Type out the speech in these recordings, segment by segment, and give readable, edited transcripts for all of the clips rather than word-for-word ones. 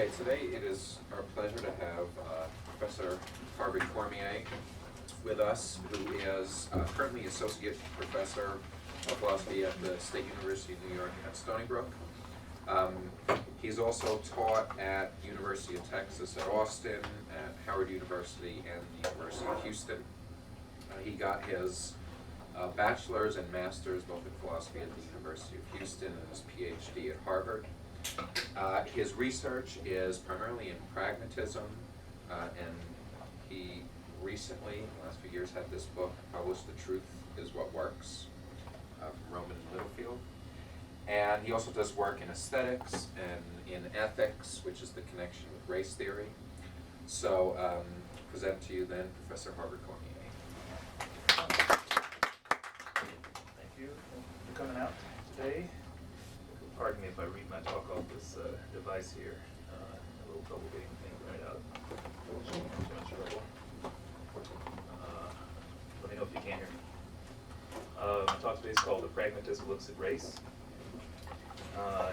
Okay, today it is our pleasure to have Professor Harvey Cormier with us, who is currently Associate Professor of Philosophy at the State University of New York at Stony Brook. He's also taught at University of Texas at Austin, at Howard University, and the University of Houston. He got his bachelor's and master's both in philosophy at the University of Houston and his PhD at Harvard. His research is primarily in pragmatism, and he recently, in the last few years, had this book published, The Truth is What Works, from Roman and Littlefield. And he also does work in aesthetics and in ethics, which is the connection with race theory. So, present to you then Professor Harvey Cormier. Thank you for coming out today. Pardon me if I read my talk off this device here. A little trouble getting things right out. Too much trouble. Let me know if you can hear me. My talk today is called The Pragmatist Looks at Race.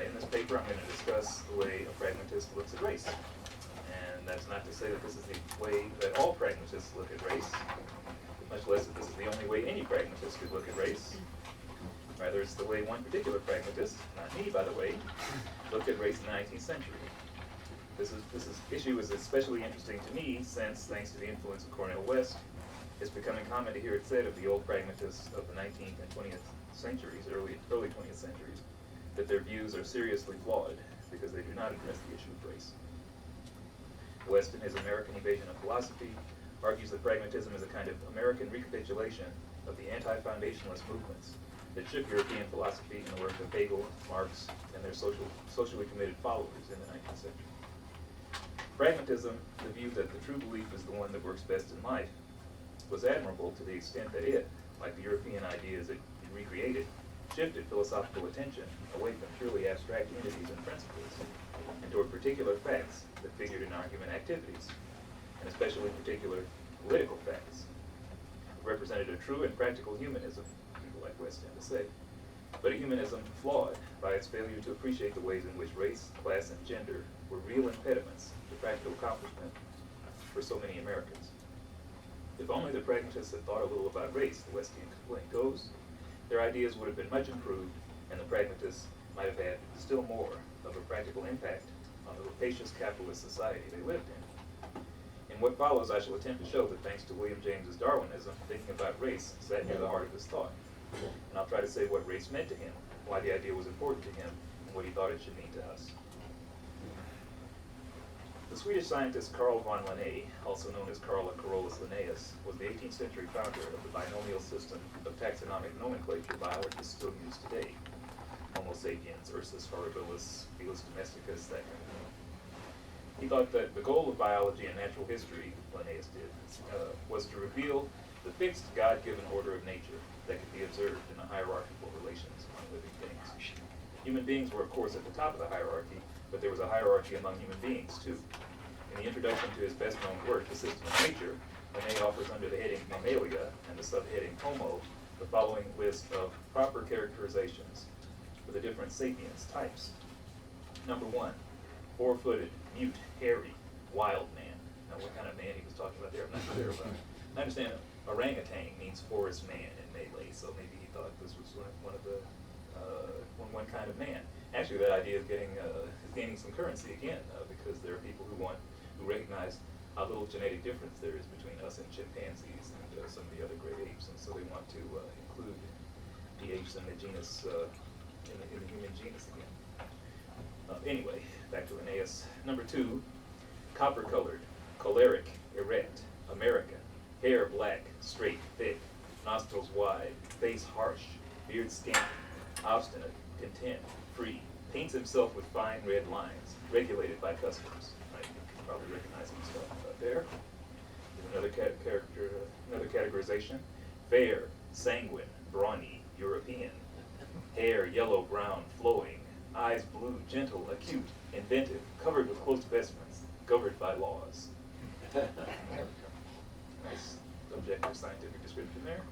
In this paper, I'm going to discuss the way a pragmatist looks at race. And that's not to say that this is the way that all pragmatists look at race, much less that this is the only way any pragmatist could look at race. Rather, it's the way one particular pragmatist, not me by the way, looked at race in the 19th century. This issue is especially interesting to me since, thanks to the influence of Cornel West, it's becoming common to hear it said of the old pragmatists of the 19th and 20th centuries, early 20th centuries, that their views are seriously flawed because they do not address the issue of race. West, in his American Evasion of Philosophy, argues that pragmatism is a kind of American recapitulation of the anti-foundationalist movements that shook European philosophy in the work of Hegel, Marx, and their socially committed followers in the 19th century. Pragmatism, the view that the true belief is the one that works best in life, was admirable to the extent that it, like the European ideas it recreated, shifted philosophical attention away from purely abstract entities and principles and toward particular facts that figured in argument activities, and especially particular political facts. It represented a true and practical humanism, people like West tend to say, but a humanism flawed by its failure to appreciate the ways in which race, class, and gender were real impediments to practical accomplishment for so many Americans. If only the pragmatists had thought a little about race, the Westian complaint goes, their ideas would have been much improved, and the pragmatists might have had still more of a practical impact on the rapacious capitalist society they lived in. In what follows, I shall attempt to show that thanks to William James's Darwinism, thinking about race sat near the heart of his thought. And I'll try to say what race meant to him, why the idea was important to him, and what he thought it should mean to us. The Swedish scientist Carl von Linné, also known as Carl Carolus Linnaeus, was the 18th century founder of the binomial system of taxonomic nomenclature biologists still use today. Homo sapiens, Ursus horribilis, Felis domesticus, that kind of thing. He thought that the goal of biology and natural history, Linnaeus did, was to reveal the fixed God-given order of nature that could be observed in the hierarchical relations among living beings. Human beings were, of course, at the top of the hierarchy, but there was a hierarchy among human beings, too. In the introduction to his best-known work, The System of Nature, Linné offers under the heading Mammalia and the subheading Homo the following list of proper characterizations for the different sapiens types. Number 1, 4-footed, mute, hairy, wild man. Now, what kind of man he was talking about there, I'm not clear about. I understand orangutan means forest man in Malay, so maybe he thought this was one kind of man. Actually, that idea is gaining some currency again, because there are people who recognize how little genetic difference there is between us and chimpanzees and some of the other great apes, and so they want to include the apes in the genus, in the human genus again. Anyway, back to Linnaeus. Number 2, copper-colored, choleric, erect, American, hair black, straight, thick, nostrils wide, face harsh, beard scanty, obstinate, content, free, paints himself with fine red lines, regulated by customs. Right? You can probably recognize him stuff there. Here's another categorization. Fair, sanguine, brawny, European. Hair yellow-brown, flowing, eyes blue, gentle, acute, inventive, covered with close vestments, governed by laws. Nice objective scientific description there.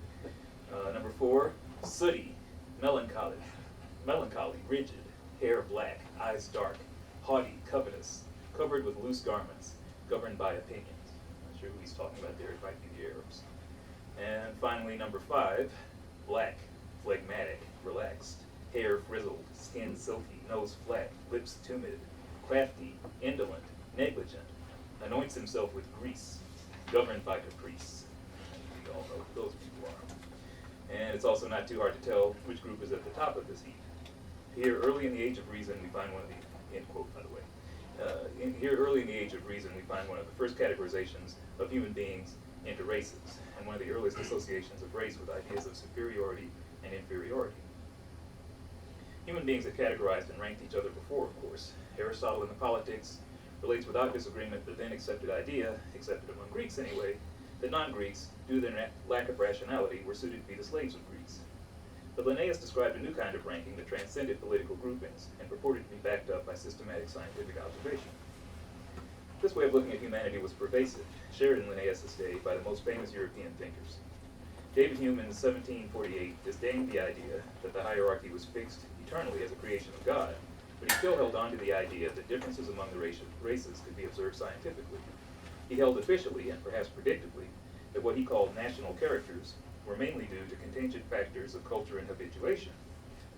Number 4, sooty, melancholy, rigid, hair black, eyes dark, haughty, covetous, covered with loose garments, governed by opinions. Not sure who he's talking about there, it might be the Arabs. And finally, number 5, black, phlegmatic, relaxed, hair frizzled, skin silky, nose flat, lips tumid, crafty, indolent, negligent, anoints himself with grease, governed by caprice. And we all know who those people are. And it's also not too hard to tell which group is at the top of this heap. Here, early in the age of reason, we find one of the, end quote, by the way. Here, early in the age of reason, we find one of the first categorizations of human beings into races, and one of the earliest associations of race with ideas of superiority and inferiority. Human beings are categorized and ranked each other before, of course. Aristotle in the Politics relates without disagreement the then accepted idea, accepted among Greeks anyway, that non-Greeks, due to their lack of rationality, were suited to be the slaves of Greeks. But Linnaeus described a new kind of ranking that transcended political groupings and purported to be backed up by systematic scientific observation. This way of looking at humanity was pervasive, shared in Linnaeus' day by the most famous European thinkers. David Hume in 1748 disdained the idea that the hierarchy was fixed eternally as a creation of God, but he still held on to the idea that differences among the races could be observed scientifically. He held officially, and perhaps predictably, that what he called national characters were mainly due to contingent factors of culture and habituation.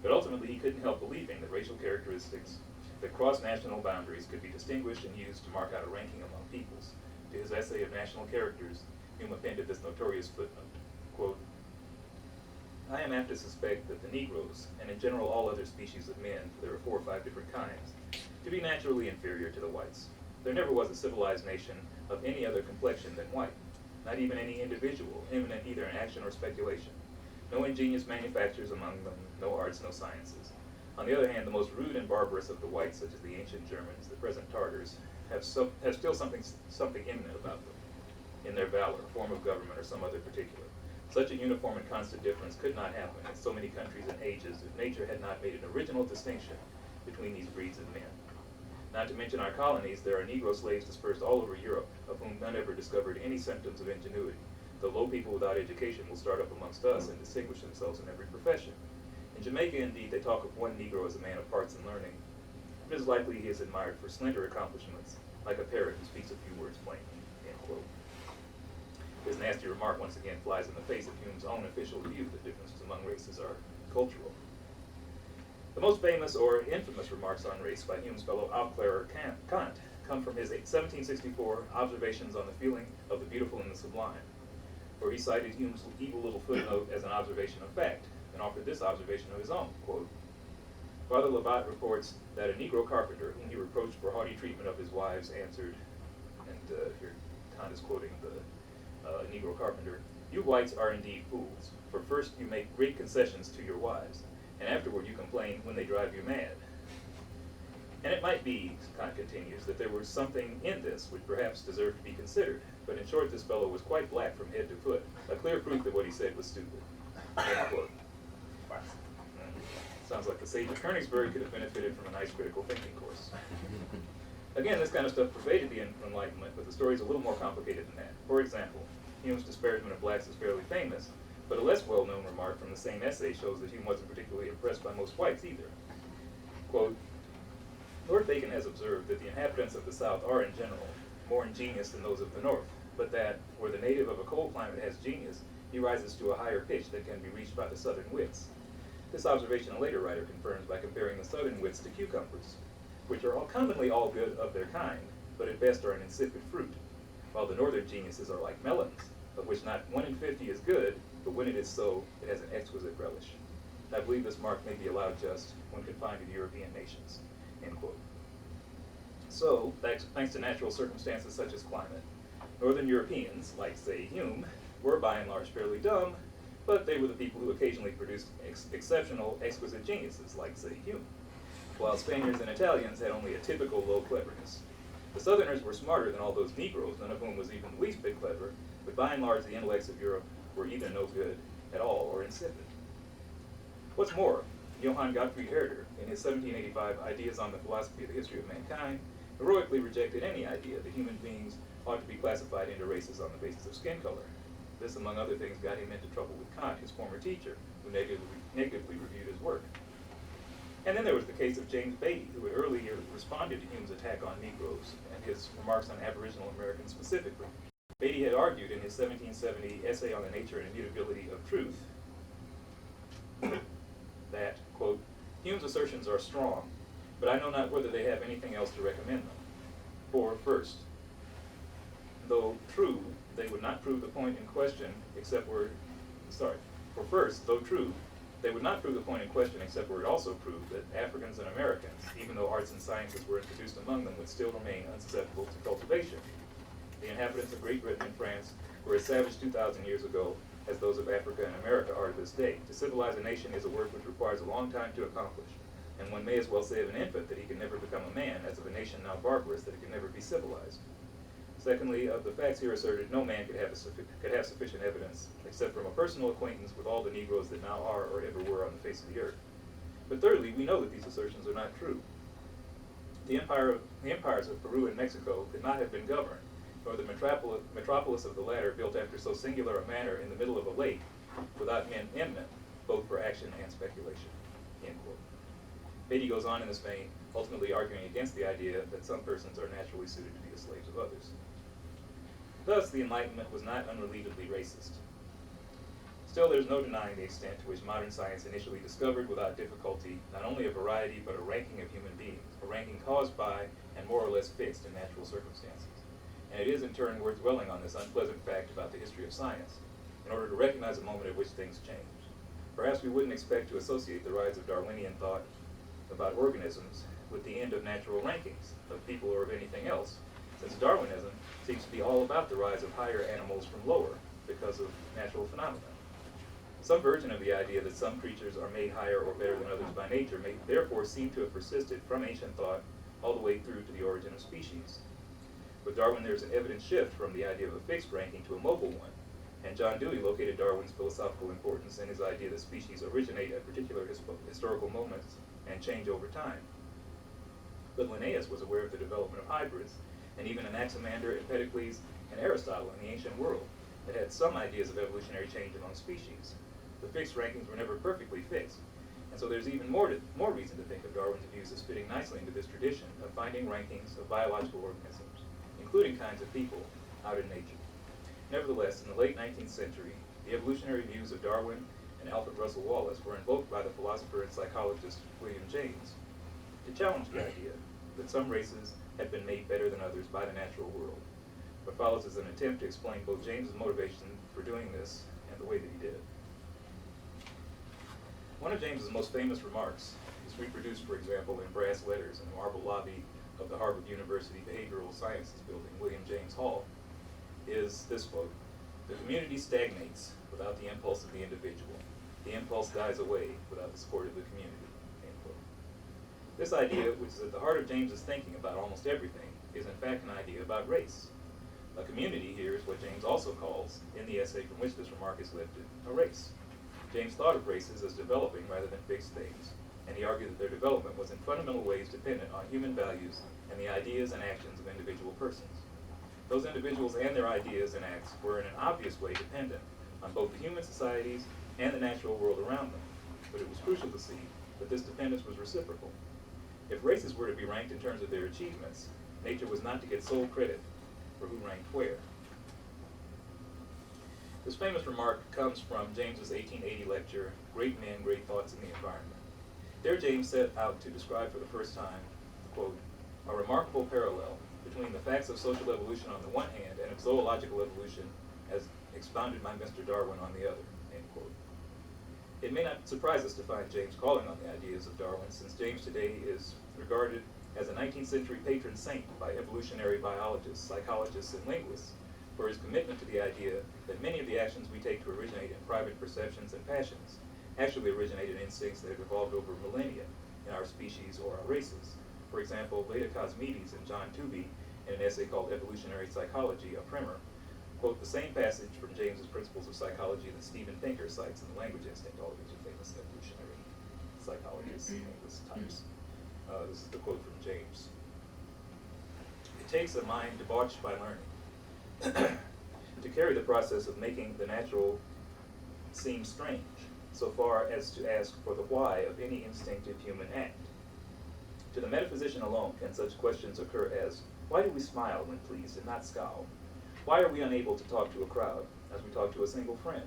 But ultimately, he couldn't help believing that racial characteristics that cross national boundaries could be distinguished and used to mark out a ranking among peoples. To his essay of National Characters, Hume appended this notorious footnote, quote, I am apt to suspect that the Negroes, and in general all other species of men, for there are 4 or 5 different kinds, to be naturally inferior to the whites. There never was a civilized nation of any other complexion than white, not even any individual, eminent either in action or speculation. No ingenious manufactures among them, no arts, no sciences. On the other hand, the most rude and barbarous of the whites, such as the ancient Germans, the present Tartars, have still something eminent about them, in their valor, form of government, or some other particular. Such a uniform and constant difference could not happen in so many countries and ages if nature had not made an original distinction between these breeds of men. Not to mention our colonies, there are Negro slaves dispersed all over Europe, of whom none ever discovered any symptoms of ingenuity, though low people without education will start up amongst us and distinguish themselves in every profession. In Jamaica, indeed, they talk of one Negro as a man of parts and learning. It is likely he is admired for slender accomplishments, like a parrot who speaks a few words plainly, end quote. This nasty remark once again flies in the face of Hume's own official view that differences among races are cultural. The most famous or infamous remarks on race by Hume's fellow Aufklärer Kant come from his 1764 Observations on the Feeling of the Beautiful and the Sublime, where he cited Hume's evil little footnote as an observation of fact, and offered this observation of his own, quote, Father Labat reports that a Negro carpenter, whom he reproached for haughty treatment of his wives, answered, and here Kant is quoting the Negro carpenter, you whites are indeed fools, for first you make great concessions to your wives, and afterward you complain when they drive you mad. And it might be, Kant continues, that there was something in this which perhaps deserved to be considered, but in short this fellow was quite black from head to foot, a clear proof that what he said was stupid. End quote. Sounds like the sage of Königsberg could have benefited from a nice critical thinking course. Again, this kind of stuff pervaded the Enlightenment, but the story is a little more complicated than that. For example, Hume's disparagement of blacks is fairly famous, but a less well-known remark from the same essay shows that Hume wasn't particularly impressed by most whites either. Quote, Lord Bacon has observed that the inhabitants of the South are, in general, more ingenious than those of the North, but that, where the native of a cold climate has genius, he rises to a higher pitch that can be reached by the Southern wits. This observation a later writer confirms by comparing the Southern wits to cucumbers, which are commonly all good of their kind, but at best are an insipid fruit, while the Northern geniuses are like melons, of which not 1 in 50 is good, but when it is so, it has an exquisite relish. I believe this mark may be allowed just when confined to the European nations, end quote. So, thanks to natural circumstances such as climate, Northern Europeans, like, say, Hume, were by and large fairly dumb, but they were the people who occasionally produced exceptional, exquisite geniuses, like, say, Hume, while Spaniards and Italians had only a typical low cleverness. The Southerners were smarter than all those Negroes, none of whom was even the least bit clever, but by and large the intellects of Europe were either no good at all or insipid. What's more, Johann Gottfried Herder, in his 1785 Ideas on the Philosophy of the History of Mankind, heroically rejected any idea that human beings ought to be classified into races on the basis of skin color. This, among other things, got him into trouble with Kant, his former teacher, who negatively reviewed his work. And then there was the case of James Beatty, who had earlier responded to Hume's attack on Negroes and his remarks on Aboriginal Americans specifically. Beatty had argued in his 1770 essay on the nature and immutability of truth that, quote, Hume's assertions are strong, but I know not whether they have anything else to recommend them. For first, though true, they would not prove the point in question except were, for first, though true, they would not prove the point in question except were it also proved that Africans and Americans, even though arts and sciences were introduced among them, would still remain unsusceptible to cultivation. The inhabitants of Great Britain and France were as savage 2,000 years ago as those of Africa and America are to this day. To civilize a nation is a work which requires a long time to accomplish, and one may as well say of an infant that he can never become a man as of a nation now barbarous that it can never be civilized. Secondly, of the facts here asserted, no man could have sufficient evidence, except from a personal acquaintance with all the Negroes that now are or ever were on the face of the earth. But thirdly, we know that these assertions are not true. The empires of Peru and Mexico could not have been governed, nor the metropolis of the latter built after so singular a manner in the middle of a lake, without men eminent, both for action and speculation. End quote. Beatty goes on in this vein, ultimately arguing against the idea that some persons are naturally suited to be the slaves of others. Thus, the Enlightenment was not unrelievedly racist. Still, there is no denying the extent to which modern science initially discovered without difficulty not only a variety but a ranking of human beings, a ranking caused by and more or less fixed in natural circumstances. And it is in turn worth dwelling on this unpleasant fact about the history of science, in order to recognize a moment at which things changed. Perhaps we wouldn't expect to associate the rise of Darwinian thought about organisms with the end of natural rankings of people or of anything else, since Darwinism seems to be all about the rise of higher animals from lower because of natural phenomena. Some version of the idea that some creatures are made higher or better than others by nature may therefore seem to have persisted from ancient thought all the way through to the origin of species. With Darwin, there's an evident shift from the idea of a fixed ranking to a mobile one, and John Dewey located Darwin's philosophical importance in his idea that species originate at particular historical moments and change over time. But Linnaeus was aware of the development of hybrids, and even Anaximander, Empedocles, and Aristotle in the ancient world that had some ideas of evolutionary change among species. The fixed rankings were never perfectly fixed, and so there's even more reason to think of Darwin's views as fitting nicely into this tradition of finding rankings of biological organisms, including kinds of people, out in nature. Nevertheless, in the late 19th century, the evolutionary views of Darwin and Alfred Russel Wallace were invoked by the philosopher and psychologist William James to challenge the idea that some races had been made better than others by the natural world. What follows is an attempt to explain both James's motivation for doing this and the way that he did it. One of James's most famous remarks is reproduced, for example, in brass letters in the marble lobby of the Harvard University Behavioral Sciences Building, William James Hall, is this quote: "The community stagnates without the impulse of the individual. The impulse dies away without the support of the community." End quote. This idea, which is at the heart of James's thinking about almost everything, is in fact an idea about race. A community here is what James also calls, in the essay from which this remark is lifted, a race. James thought of races as developing rather than fixed things, and he argued that their development was in fundamental ways dependent on human values and the ideas and actions of individual persons. Those individuals and their ideas and acts were in an obvious way dependent on both the human societies and the natural world around them, but it was crucial to see that this dependence was reciprocal. If races were to be ranked in terms of their achievements, nature was not to get sole credit for who ranked where. This famous remark comes from James's 1880 lecture, Great Men, Great Thoughts in the Environment. There James set out to describe for the first time, quote, "a remarkable parallel between the facts of social evolution on the one hand and of zoological evolution as expounded by Mr. Darwin on the other," end quote. It may not surprise us to find James calling on the ideas of Darwin, since James today is regarded as a 19th century patron saint by evolutionary biologists, psychologists, and linguists for his commitment to the idea that many of the actions we take to originate in private perceptions and passions actually originate in instincts that have evolved over millennia in our species or our races. For example, Leda Cosmides and John Tooby, in an essay called Evolutionary Psychology, a primer, quote the same passage from James's Principles of Psychology that Steven Pinker cites in The Language Instinct. All of these are famous evolutionary psychologists and linguist types. This is the quote from James. "It takes a mind debauched by learning to carry the process of making the natural seem strange, so far as to ask for the why of any instinctive human act. To the metaphysician alone can such questions occur as, why do we smile when pleased and not scowl? Why are we unable to talk to a crowd as we talk to a single friend?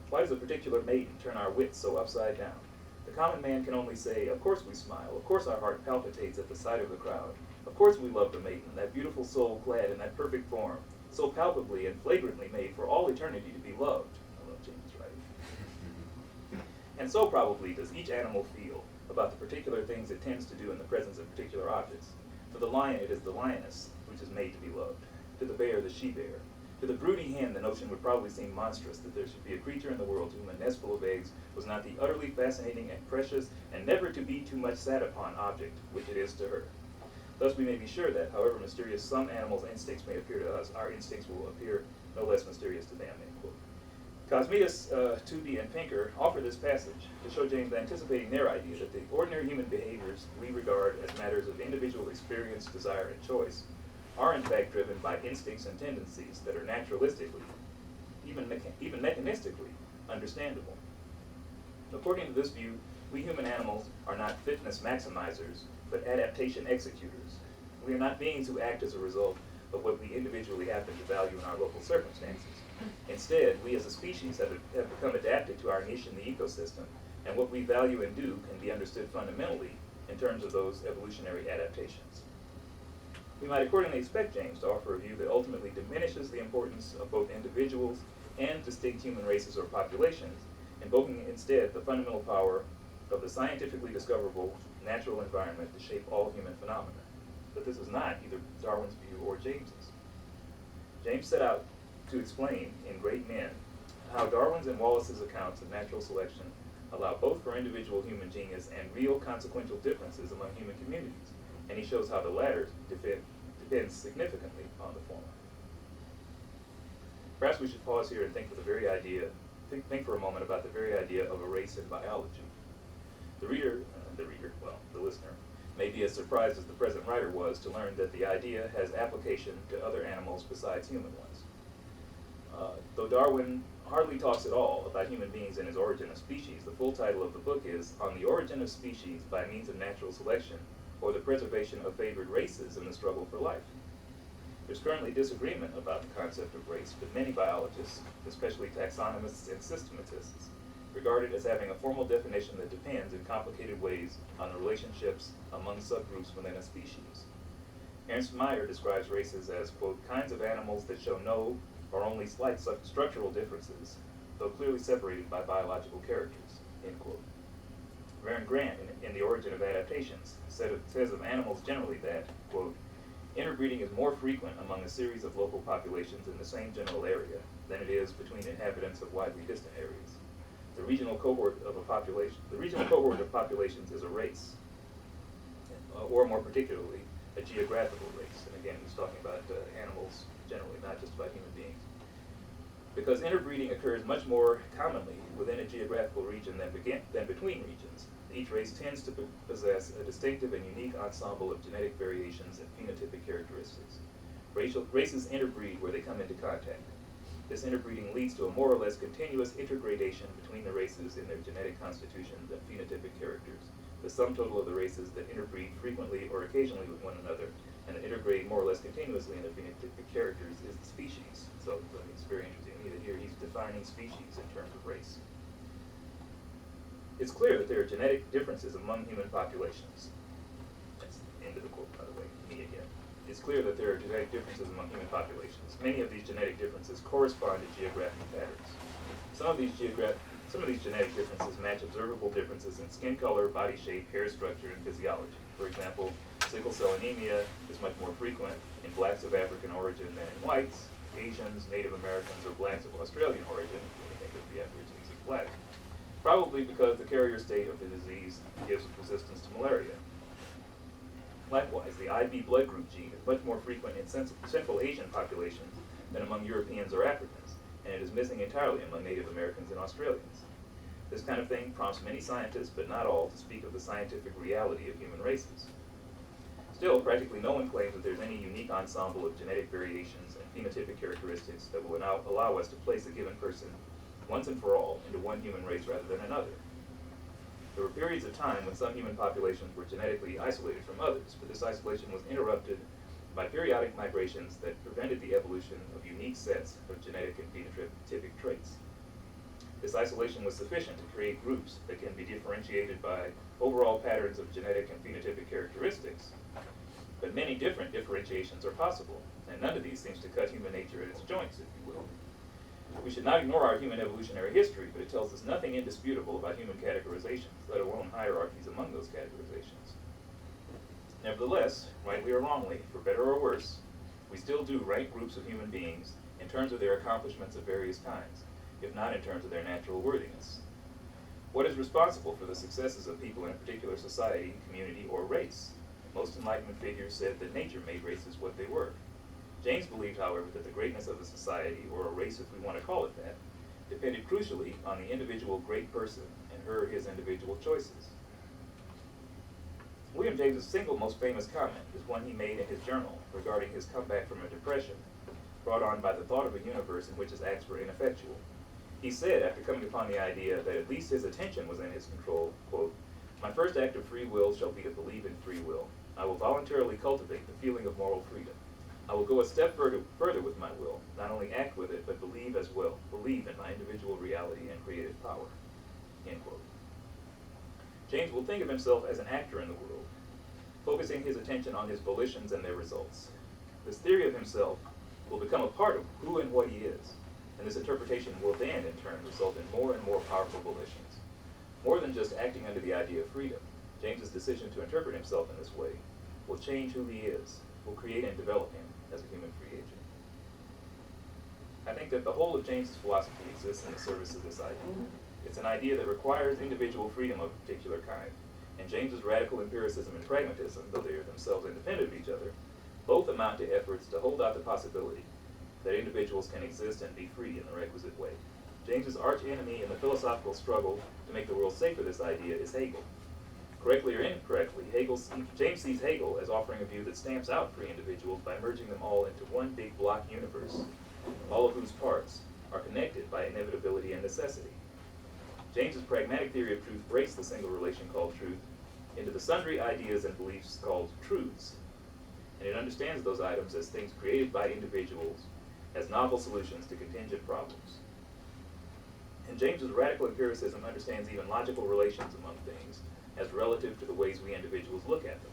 Why does a particular maiden turn our wits so upside down? The common man can only say, of course we smile, of course our heart palpitates at the sight of the crowd, of course we love the maiden, that beautiful soul clad in that perfect form, so palpably and flagrantly made for all eternity to be loved. I love James' writing. And so probably does each animal feel about the particular things it tends to do in the presence of particular objects. For the lion it is the lioness, which is made to be loved. To the bear, the she-bear. To the broody hen, the notion would probably seem monstrous that there should be a creature in the world to whom a nest full of eggs was not the utterly fascinating and precious and never to be too much sat upon object which it is to her. Thus we may be sure that, however mysterious some animals' instincts may appear to us, our instincts will appear no less mysterious to them, end quote. Cosmius, Tooby, and Pinker offer this passage to show James anticipating their idea that the ordinary human behaviors we regard as matters of individual experience, desire, and choice are in fact driven by instincts and tendencies that are naturalistically, even mechanistically, understandable. According to this view, we human animals are not fitness maximizers, but adaptation executors. We are not beings who act as a result of what we individually happen to value in our local circumstances. Instead, we as a species have become adapted to our niche in the ecosystem, and what we value and do can be understood fundamentally in terms of those evolutionary adaptations. We might accordingly expect James to offer a view that ultimately diminishes the importance of both individuals and distinct human races or populations, invoking instead the fundamental power of the scientifically discoverable natural environment to shape all human phenomena. But this is not either Darwin's view or James's. James set out to explain in Great Men how Darwin's and Wallace's accounts of natural selection allow both for individual human genius and real consequential differences among human communities, and he shows how the latter depends significantly on the former. Perhaps we should pause here and think for a moment about the very idea of a race in biology. The listener, may be as surprised as the present writer was to learn that the idea has application to other animals besides human ones. Though Darwin hardly talks at all about human beings and his origin of species, the full title of the book is On the Origin of Species by Means of Natural Selection, or the Preservation of Favored Races in the Struggle for Life. There's currently disagreement about the concept of race, but many biologists, especially taxonomists and systematists, regard it as having a formal definition that depends in complicated ways on the relationships among subgroups within a species. Ernst Mayr describes races as, quote, kinds of animals that show no or only slight structural differences, though clearly separated by biological characters, end quote. Vern Grant, in The Origin of Adaptations, says of animals generally that, quote, interbreeding is more frequent among a series of local populations in the same general area than it is between inhabitants of widely distant areas. The regional cohort of populations is a race, or more particularly, a geographical race. And again, he's talking about animals generally, not just about human beings. Because interbreeding occurs much more commonly within a geographical region than between regions, each race tends to possess a distinctive and unique ensemble of genetic variations and phenotypic characteristics. Races interbreed where they come into contact. This interbreeding leads to a more or less continuous intergradation between the races in their genetic constitutions and phenotypic characters. The sum total of the races that interbreed frequently or occasionally with one another and that intergrade more or less continuously in their phenotypic characters is the species. So it's very interesting to me that here he's defining species in terms of race. It's clear that there are genetic differences among human populations. That's the end of the quote, by the way, me again. It's clear that there are genetic differences among human populations. Many of these genetic differences correspond to geographic patterns. Some of these genetic differences match observable differences in skin color, body shape, hair structure, and physiology. For example, sickle cell anemia is much more frequent in blacks of African origin than in whites, Asians, Native Americans, or blacks of Australian origin, when you think of the Aborigines as black. Probably because the carrier state of the disease gives resistance to malaria. Likewise, the IB blood group gene is much more frequent in Central Asian populations than among Europeans or Africans, and it is missing entirely among Native Americans and Australians. This kind of thing prompts many scientists, but not all, to speak of the scientific reality of human races. Still, practically no one claims that there's any unique ensemble of genetic variations and phenotypic characteristics that will allow us to place a given person once and for all into one human race rather than another. There were periods of time when some human populations were genetically isolated from others, but this isolation was interrupted by periodic migrations that prevented the evolution of unique sets of genetic and phenotypic traits. This isolation was sufficient to create groups that can be differentiated by overall patterns of genetic and phenotypic characteristics. But many different differentiations are possible, and none of these seems to cut human nature at its joints, if you will. We should not ignore our human evolutionary history, but it tells us nothing indisputable about human categorizations, let alone hierarchies among those categorizations. Nevertheless, rightly or wrongly, for better or worse, we still do rank groups of human beings in terms of their accomplishments of various kinds, if not in terms of their natural worthiness. What is responsible for the successes of people in a particular society, community, or race? Most Enlightenment figures said that nature made races what they were. James believed, however, that the greatness of a society, or a race if we want to call it that, depended crucially on the individual great person and her or his individual choices. William James's single most famous comment is one he made in his journal regarding his comeback from a depression brought on by the thought of a universe in which his acts were ineffectual. He said, after coming upon the idea that at least his attention was in his control, quote, "My first act of free will shall be to believe in free will. I will voluntarily cultivate the feeling of moral freedom. I will go a step further with my will, not only act with it, but believe as well, believe in my individual reality and creative power." End quote. James will think of himself as an actor in the world, focusing his attention on his volitions and their results. This theory of himself will become a part of who and what he is, and this interpretation will then, in turn, result in more and more powerful volitions. More than just acting under the idea of freedom, James's decision to interpret himself in this way will change who he is, will create and develop him as a human free agent. I think that the whole of James's philosophy exists in the service of this idea. It's an idea that requires individual freedom of a particular kind, and James's radical empiricism and pragmatism, though they are themselves independent of each other, both amount to efforts to hold out the possibility that individuals can exist and be free in the requisite way. James's arch enemy in the philosophical struggle to make the world safe for this idea is Hegel. Correctly or incorrectly, James sees Hegel as offering a view that stamps out free individuals by merging them all into one big block universe, all of whose parts are connected by inevitability and necessity. James's pragmatic theory of truth breaks the single relation called truth into the sundry ideas and beliefs called truths, and it understands those items as things created by individuals as novel solutions to contingent problems. And James's radical empiricism understands even logical relations among things as relative to the ways we individuals look at them.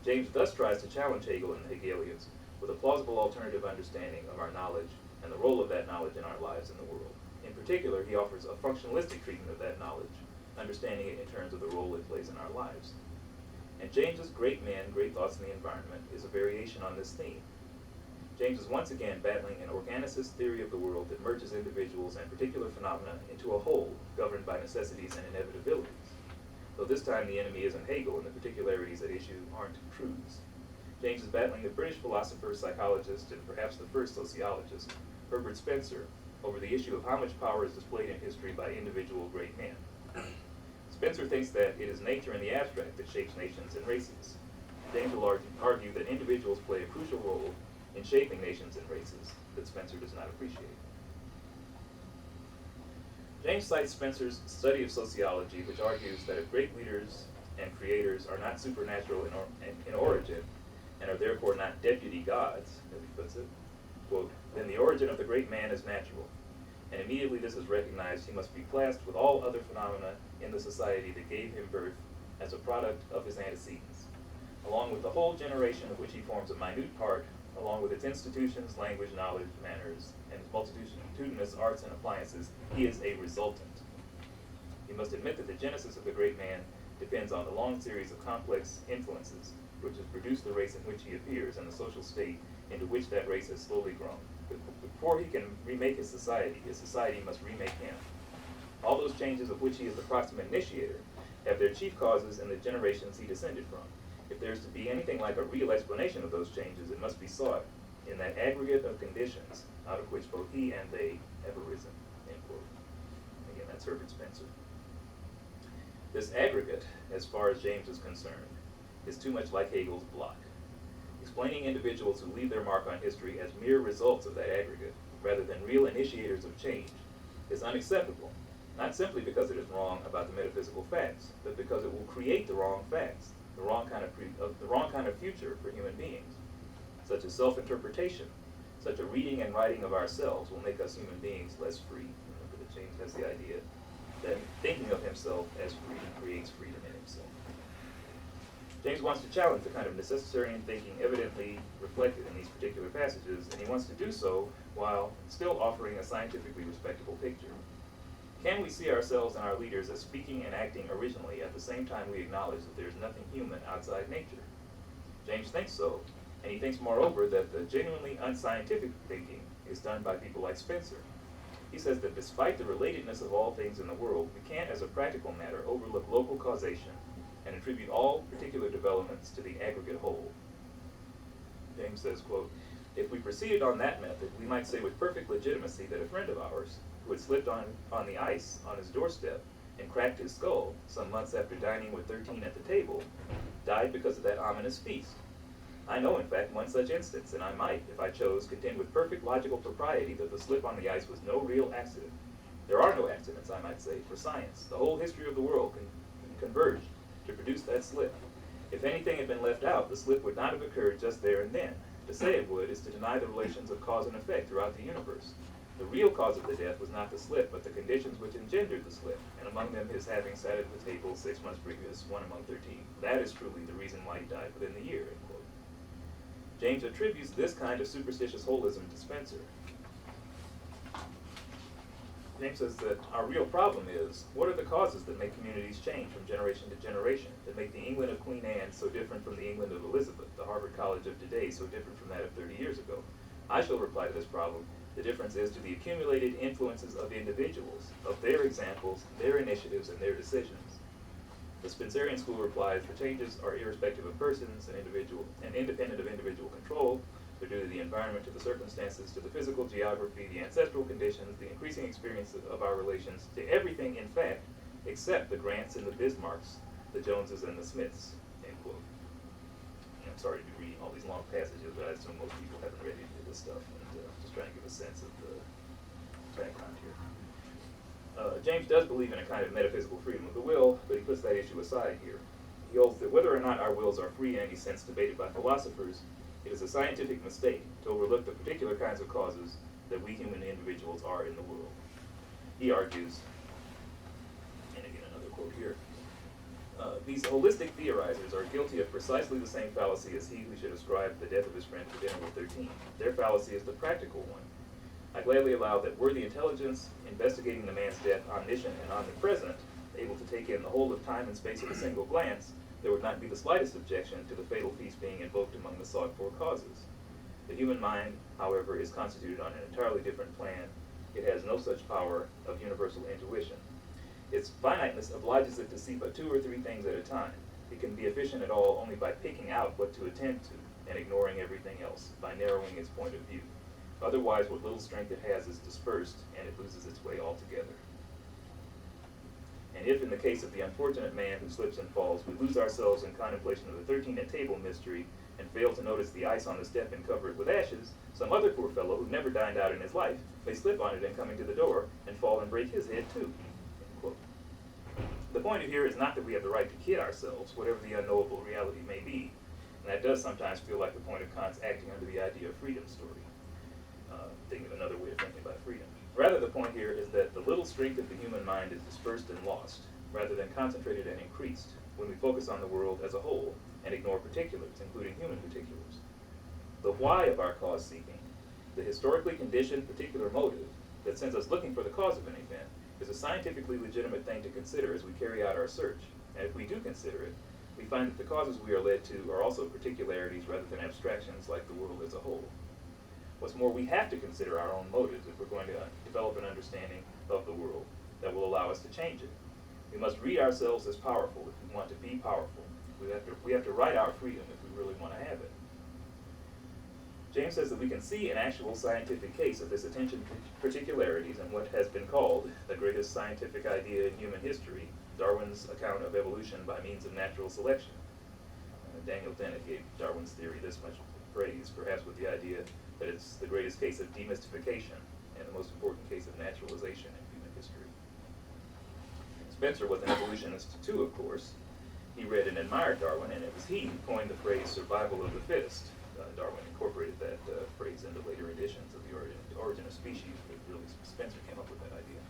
James thus tries to challenge Hegel and the Hegelians with a plausible alternative understanding of our knowledge and the role of that knowledge in our lives and the world. In particular, he offers a functionalistic treatment of that knowledge, understanding it in terms of the role it plays in our lives. And James's great men, great thoughts in the environment is a variation on this theme. James is once again battling an organicist theory of the world that merges individuals and particular phenomena into a whole governed by necessities and inevitabilities. Though this time the enemy isn't Hegel and the particularities at issue aren't truths. James is battling the British philosopher, psychologist, and perhaps the first sociologist, Herbert Spencer, over the issue of how much power is displayed in history by individual great men. Spencer thinks that it is nature in the abstract that shapes nations and races. James will argue that individuals play a crucial role in shaping nations and races that Spencer does not appreciate. James cites Spencer's study of sociology, which argues that if great leaders and creators are not supernatural in origin, and are therefore not deputy gods, as he puts it, quote, then the origin of the great man is natural, and immediately this is recognized, he must be classed with all other phenomena in the society that gave him birth as a product of his antecedents, along with the whole generation of which he forms a minute part, along with its institutions, language, knowledge, manners, and its multitudinous arts and appliances. He is a resultant. He must admit that the genesis of the great man depends on the long series of complex influences which has produced the race in which he appears and the social state into which that race has slowly grown. But before he can remake his society must remake him. All those changes of which he is the proximate initiator have their chief causes in the generations he descended from. If there is to be anything like a real explanation of those changes, it must be sought in that aggregate of conditions out of which both he and they have arisen, end quote. Again, that's Herbert Spencer. This aggregate, as far as James is concerned, is too much like Hegel's block. Explaining individuals who leave their mark on history as mere results of that aggregate, rather than real initiators of change, is unacceptable, not simply because it is wrong about the metaphysical facts, but because it will create the wrong facts, the wrong kind of future for human beings, such as self-interpretation. Such a reading and writing of ourselves will make us human beings less free. Remember that James has the idea that thinking of himself as free creates freedom in himself. James wants to challenge the kind of necessitarian thinking evidently reflected in these particular passages, and he wants to do so while still offering a scientifically respectable picture. Can we see ourselves and our leaders as speaking and acting originally at the same time we acknowledge that there is nothing human outside nature? James thinks so, and he thinks moreover that the genuinely unscientific thinking is done by people like Spencer. He says that despite the relatedness of all things in the world, we can't as a practical matter overlook local causation and attribute all particular developments to the aggregate whole. James says, quote, "If we proceeded on that method, we might say with perfect legitimacy that a friend of ours, who had slipped on the ice on his doorstep and cracked his skull some months after dining with 13 at the table, died because of that ominous feast. I know, in fact, one such instance, and I might, if I chose, contend with perfect logical propriety that the slip on the ice was no real accident. There are no accidents, I might say, for science. The whole history of the world converged to produce that slip. If anything had been left out, the slip would not have occurred just there and then. To say it would is to deny the relations of cause and effect throughout the universe. The real cause of the death was not the slip, but the conditions which engendered the slip, and among them his having sat at the table 6 months previous, one among 13. That is truly the reason why he died within the year," end quote. James attributes this kind of superstitious holism to Spencer. James says that our real problem is, what are the causes that make communities change from generation to generation, that make the England of Queen Anne so different from the England of Elizabeth, the Harvard College of today so different from that of 30 years ago? I shall reply to this problem: the difference is to the accumulated influences of individuals, of their examples, their initiatives, and their decisions. The Spencerian school replies, the changes are irrespective of persons and independent of individual control. They're due to the environment, to the circumstances, to the physical geography, the ancestral conditions, the increasing experience of our relations, to everything, in fact, except the Grants and the Bismarcks, the Joneses and the Smiths, end quote. And I'm sorry to be reading all these long passages, but I assume most people haven't read any of this stuff, and just trying to give a sense of the background here. James does believe in a kind of metaphysical freedom of the will, but he puts that issue aside here. He holds that whether or not our wills are free in any sense debated by philosophers, it is a scientific mistake to overlook the particular kinds of causes that we human individuals are in the world. He argues, and again another quote here, these holistic theorizers are guilty of precisely the same fallacy as he who should ascribe the death of his friend to dinner with 13. Their fallacy is the practical one. I gladly allow that were the intelligence investigating the man's death omniscient and omnipresent, able to take in the whole of time and space at a single glance, there would not be the slightest objection to the fatal feast being invoked among the sought-for causes. The human mind, however, is constituted on an entirely different plan. It has no such power of universal intuition. Its finiteness obliges it to see but 2 or 3 things at a time. It can be efficient at all only by picking out what to attend to and ignoring everything else, by narrowing its point of view. Otherwise, what little strength it has is dispersed, and it loses its way altogether. And if, in the case of the unfortunate man who slips and falls, we lose ourselves in contemplation of the 13 at table mystery and fail to notice the ice on the step and cover it with ashes, some other poor fellow who never dined out in his life may slip on it in coming to the door and fall and break his head too. End quote. The point here is not that we have the right to kid ourselves, whatever the unknowable reality may be, and that does sometimes feel like the point of Kant's acting under the idea of freedom story. Thinking of another way of thinking about freedom. Rather, the point here is that the little strength of the human mind is dispersed and lost, rather than concentrated and increased, when we focus on the world as a whole and ignore particulars, including human particulars. The why of our cause-seeking, the historically conditioned particular motive that sends us looking for the cause of an event, is a scientifically legitimate thing to consider as we carry out our search. And if we do consider it, we find that the causes we are led to are also particularities rather than abstractions like the world as a whole. What's more, we have to consider our own motives if we're going to develop an understanding of the world that will allow us to change it. We must read ourselves as powerful if we want to be powerful. We have to write our freedom if we really want to have it. James says that we can see an actual scientific case of this attention to particularities in what has been called the greatest scientific idea in human history, Darwin's account of evolution by means of natural selection. Daniel Dennett gave Darwin's theory this much praise, perhaps with the idea that it's the greatest case of demystification and the most important case of naturalization in human history. Spencer was an evolutionist too, of course. He read and admired Darwin, and it was he who coined the phrase survival of the fittest. Darwin incorporated that phrase into later editions of the Origin of Species, but really Spencer came up with that idea,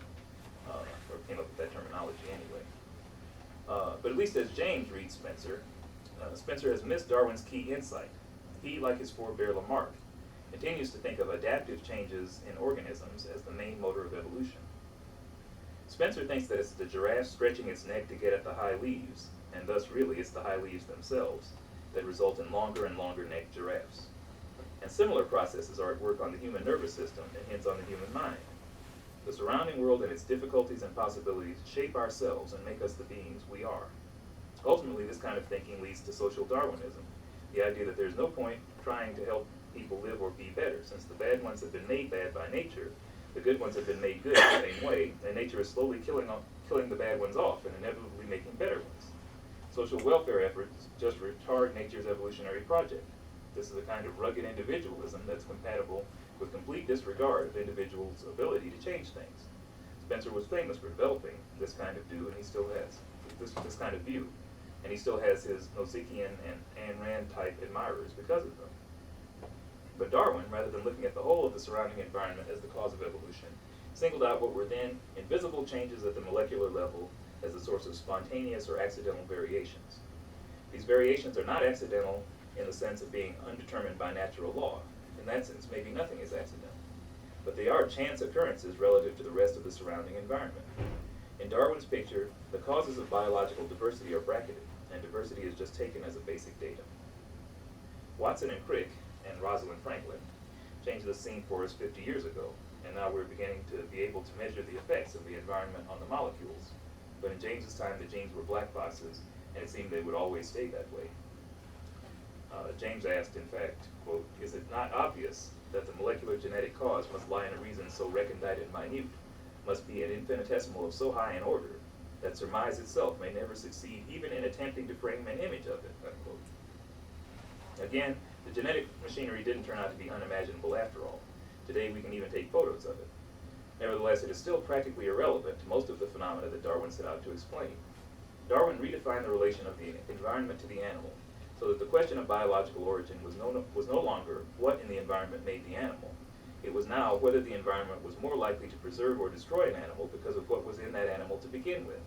or came up with that terminology anyway. But at least as James reads Spencer, Spencer has missed Darwin's key insight. He, like his forebear Lamarck, continues to think of adaptive changes in organisms as the main motor of evolution. Spencer thinks that it's the giraffe stretching its neck to get at the high leaves, and thus really it's the high leaves themselves that result in longer and longer necked giraffes. And similar processes are at work on the human nervous system and hence on the human mind. The surrounding world and its difficulties and possibilities shape ourselves and make us the beings we are. Ultimately, this kind of thinking leads to social Darwinism, the idea that there's no point trying to help people live or be better, since the bad ones have been made bad by nature, the good ones have been made good the same way, and nature is slowly killing the bad ones off and inevitably making better ones. Social welfare efforts just retard nature's evolutionary project. This is a kind of rugged individualism that's compatible with complete disregard of individuals' ability to change things. Spencer was famous for developing this kind of view, and he still has this kind of view, and he still has his Nosikian and Ayn Rand type admirers because of them. But Darwin, rather than looking at the whole of the surrounding environment as the cause of evolution, singled out what were then invisible changes at the molecular level as the source of spontaneous or accidental variations. These variations are not accidental in the sense of being undetermined by natural law. In that sense, maybe nothing is accidental. But they are chance occurrences relative to the rest of the surrounding environment. In Darwin's picture, the causes of biological diversity are bracketed, and diversity is just taken as a basic datum. Watson and Crick, and Rosalind Franklin, changed the scene for us 50 years ago, and now we're beginning to be able to measure the effects of the environment on the molecules. But in James's time, the genes were black boxes, and it seemed they would always stay that way. James asked, in fact, quote, "Is it not obvious that the molecular genetic cause must lie in a reason so recondite and minute, must be an infinitesimal of so high an order, that surmise itself may never succeed even in attempting to frame an image of it," unquote. Again, the genetic machinery didn't turn out to be unimaginable after all. Today we can even take photos of it. Nevertheless, it is still practically irrelevant to most of the phenomena that Darwin set out to explain. Darwin redefined the relation of the environment to the animal, so that the question of biological origin was no longer what in the environment made the animal. It was now whether the environment was more likely to preserve or destroy an animal because of what was in that animal to begin with.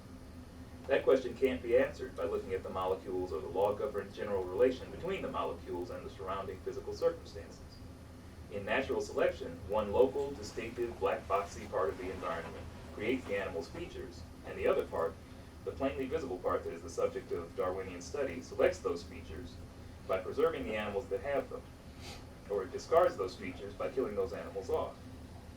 That question can't be answered by looking at the molecules or the law-governed general relation between the molecules and the surrounding physical circumstances. In natural selection, one local, distinctive, black boxy part of the environment creates the animal's features, and the other part, the plainly visible part that is the subject of Darwinian study, selects those features by preserving the animals that have them, or it discards those features by killing those animals off.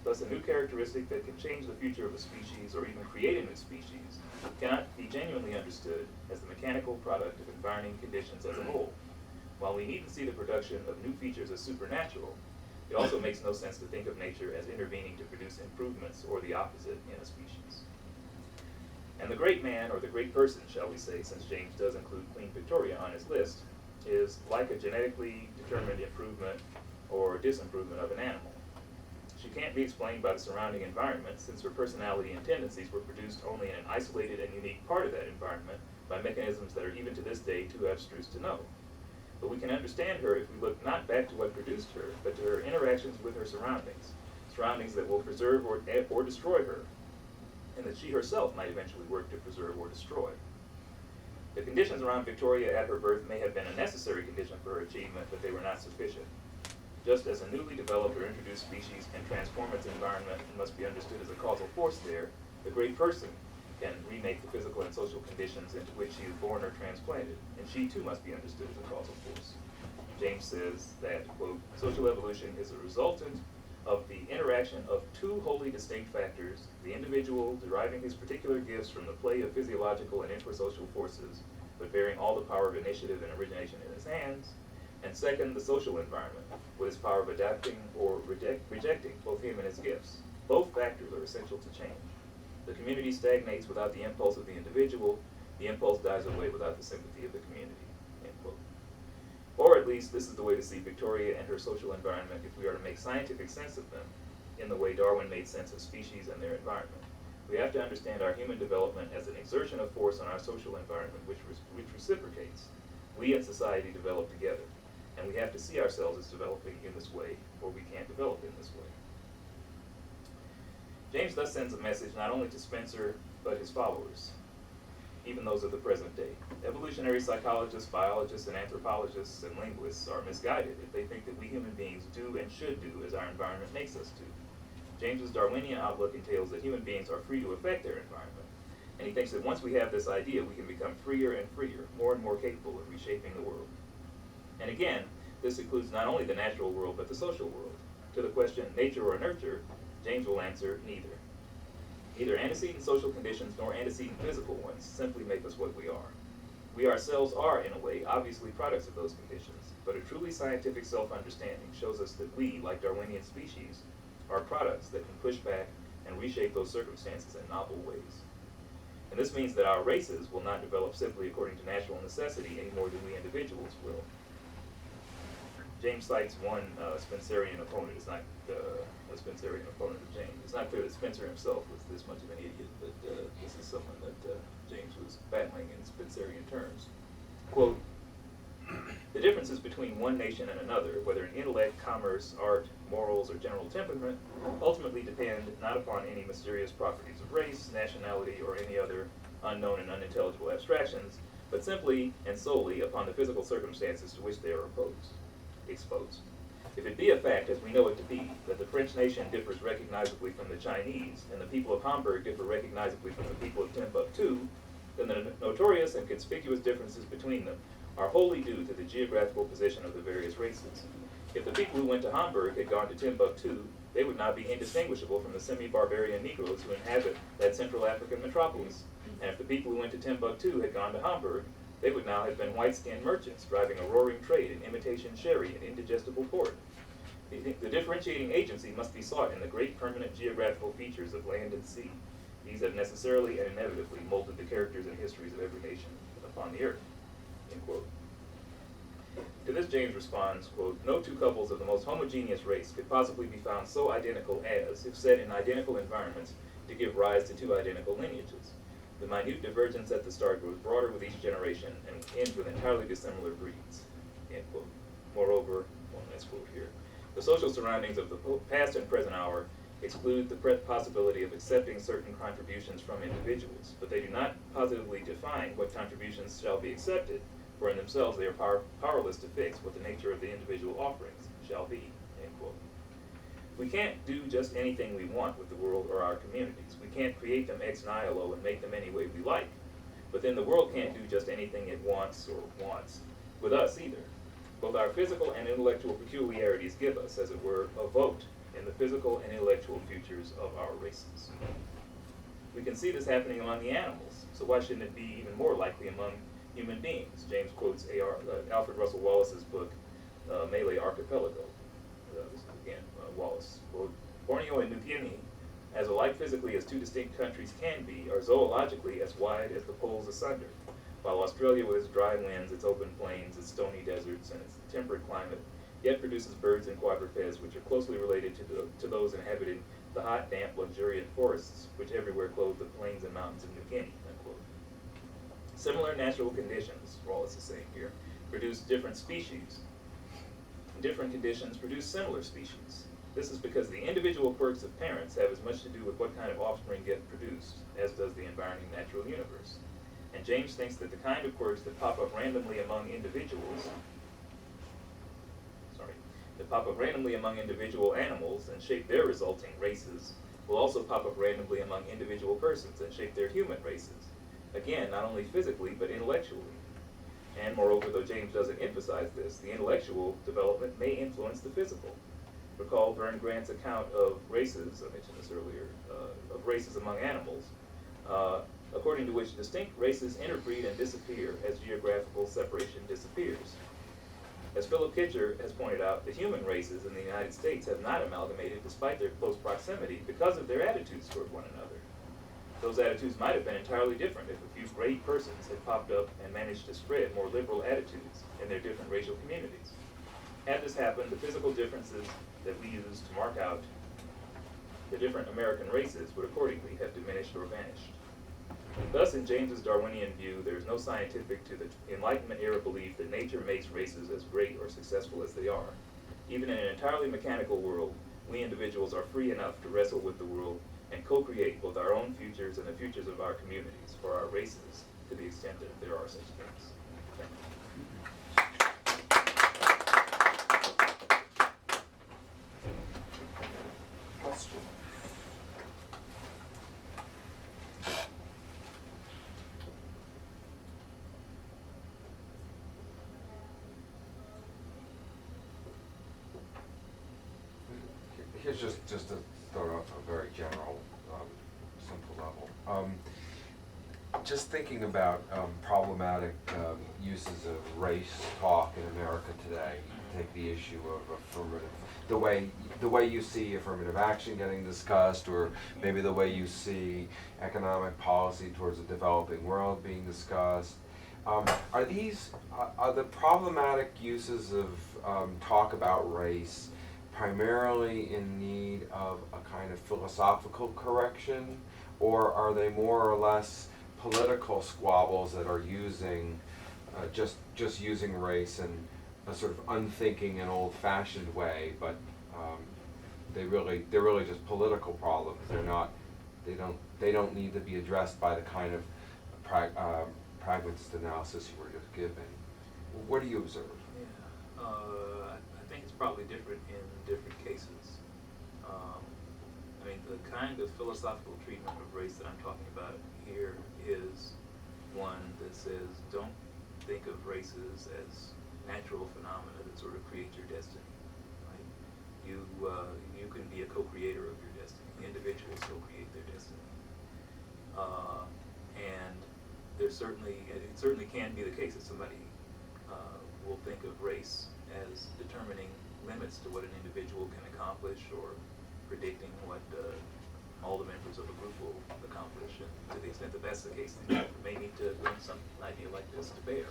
Thus, a new characteristic that can change the future of a species or even create a new species cannot be genuinely understood as the mechanical product of environing conditions as a whole. While we needn't see the production of new features as supernatural, it also makes no sense to think of nature as intervening to produce improvements or the opposite in a species. And the great man, or the great person, shall we say, since James does include Queen Victoria on his list, is like a genetically determined improvement or disimprovement of an animal. She can't be explained by the surrounding environment, since her personality and tendencies were produced only in an isolated and unique part of that environment by mechanisms that are even to this day too abstruse to know. But we can understand her if we look not back to what produced her, but to her interactions with her surroundings, surroundings that will preserve or destroy her, and that she herself might eventually work to preserve or destroy. The conditions around Victoria at her birth may have been a necessary condition for her achievement, but they were not sufficient. Just as a newly developed or introduced species can transform its environment and must be understood as a causal force there, the great person can remake the physical and social conditions into which she is born or transplanted, and she too must be understood as a causal force. James says that, quote, "Social evolution is a resultant of the interaction of two wholly distinct factors, the individual deriving his particular gifts from the play of physiological and intrasocial forces, but bearing all the power of initiative and origination in his hands, and second, the social environment, with its power of adapting or rejecting both him and his gifts. Both factors are essential to change. The community stagnates without the impulse of the individual, the impulse dies away without the sympathy of the community," end quote. Or at least this is the way to see Victoria and her social environment if we are to make scientific sense of them in the way Darwin made sense of species and their environment. We have to understand our human development as an exertion of force on our social environment which reciprocates. We in society develop together, and we have to see ourselves as developing in this way, or we can't develop in this way. James thus sends a message not only to Spencer, but his followers, even those of the present day. Evolutionary psychologists, biologists, and anthropologists and linguists are misguided if they think that we human beings do and should do as our environment makes us do. James's Darwinian outlook entails that human beings are free to affect their environment, and he thinks that once we have this idea, we can become freer and freer, more and more capable of reshaping the world. And again, this includes not only the natural world, but the social world. To the question, nature or nurture, James will answer, neither. Neither antecedent social conditions nor antecedent physical ones simply make us what we are. We ourselves are, in a way, obviously products of those conditions, but a truly scientific self-understanding shows us that we, like Darwinian species, are products that can push back and reshape those circumstances in novel ways. And this means that our races will not develop simply according to natural necessity any more than we individuals will. James cites one Spencerian opponent. It's not a Spencerian opponent of James. It's not clear that Spencer himself was this much of an idiot, but this is someone that James was battling in Spencerian terms. Quote, "The differences between one nation and another, whether in intellect, commerce, art, morals, or general temperament, ultimately depend not upon any mysterious properties of race, nationality, or any other unknown and unintelligible abstractions, but simply and solely upon the physical circumstances to which they are exposed. If it be a fact, as we know it to be, that the French nation differs recognizably from the Chinese, and the people of Hamburg differ recognizably from the people of Timbuktu, then the notorious and conspicuous differences between them are wholly due to the geographical position of the various races. If the people who went to Hamburg had gone to Timbuktu, they would not be indistinguishable from the semi-barbarian Negroes who inhabit that Central African metropolis. And if the people who went to Timbuktu had gone to Hamburg, they would now have been white-skinned merchants driving a roaring trade in imitation sherry and indigestible pork. The differentiating agency must be sought in the great permanent geographical features of land and sea. These have necessarily and inevitably molded the characters and histories of every nation upon the earth." End quote. To this James responds, quote, "No two couples of the most homogeneous race could possibly be found so identical as, if set in identical environments, to give rise to two identical lineages. The minute divergence at the start grows broader with each generation and ends with entirely dissimilar breeds." End quote. Moreover, one last quote here, "The social surroundings of the past and present hour exclude the possibility of accepting certain contributions from individuals, but they do not positively define what contributions shall be accepted, for in themselves they are powerless to fix what the nature of the individual offerings shall be." End quote. We can't do just anything we want with the world or our communities. We can't create them ex nihilo and make them any way we like. But then the world can't do just anything it wants with us either. Both our physical and intellectual peculiarities give us, as it were, a vote in the physical and intellectual futures of our races. We can see this happening among the animals, so why shouldn't it be even more likely among human beings? James quotes Alfred Russel Wallace's book, Malay Archipelago. This is again Wallace. Quote, "Borneo and New Guinea, as alike physically as two distinct countries can be, are zoologically as wide as the poles asunder, while Australia with its dry winds, its open plains, its stony deserts, and its temperate climate, yet produces birds and quadrupeds which are closely related to those inhabiting the hot, damp, luxuriant forests which everywhere clothe the plains and mountains of New Guinea." Unquote. Similar natural conditions, Wallace is saying here, produce different species. Different conditions produce similar species. This is because the individual quirks of parents have as much to do with what kind of offspring get produced as does the environing natural universe. And James thinks that the kind of quirks that pop up randomly among individual animals and shape their resulting races will also pop up randomly among individual persons and shape their human races. Again, not only physically, but intellectually. And moreover, though James doesn't emphasize this, the intellectual development may influence the physical. Recall Vern Grant's account of races, I mentioned this earlier, of races among animals, according to which distinct races interbreed and disappear as geographical separation disappears. As Philip Kitcher has pointed out, the human races in the United States have not amalgamated despite their close proximity because of their attitudes toward one another. Those attitudes might have been entirely different if a few great persons had popped up and managed to spread more liberal attitudes in their different racial communities. Had this happened, the physical differences that we use to mark out the different American races would accordingly have diminished or vanished. Thus, in James's Darwinian view, there is no scientific to the Enlightenment era belief that nature makes races as great or successful as they are. Even in an entirely mechanical world, we individuals are free enough to wrestle with the world and co-create both our own futures and the futures of our communities for our races, to the extent that there are such things. Thank you. Question? Here's just to start off a very general, simple level. Just thinking about problematic uses of race talk in America today. Take the issue of affirmative, the way you see affirmative action getting discussed, or maybe the way you see economic policy towards the developing world being discussed. Are the problematic uses of talk about race primarily in need of a kind of philosophical correction, or are they more or less political squabbles that are using just using race in a sort of unthinking and old-fashioned way, but they're really just political problems. They don't need to be addressed by the kind of pragmatist analysis you were just giving. What do you observe? Yeah, I think it's probably different in different cases. I mean, the kind of philosophical treatment of race that I'm talking about here is one that says, don't think of races as natural phenomena that sort of create your destiny. Right? You can be a co-creator of your destiny. Individuals co-create their destiny. And it certainly can be the case that somebody will think of race as determining limits to what an individual can accomplish, or predicting what all the members of a group will accomplish. And to the extent that that's the case, then you may need to bring some idea like this to bear.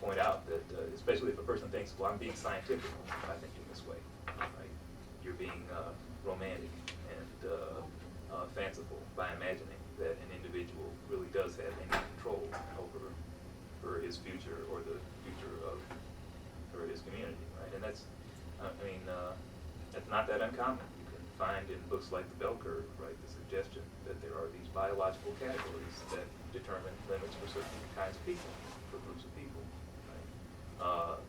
Point out that, especially if a person thinks, well, I'm being scientific by thinking this way, right? You're being romantic and fanciful by imagining that an individual really does have any control over his future or the future of his community, right? And that's, that's not that uncommon. You can find in books like The Bell Curve, right, the suggestion that there are these biological categories that determine limits for certain kinds of people, for groups of people.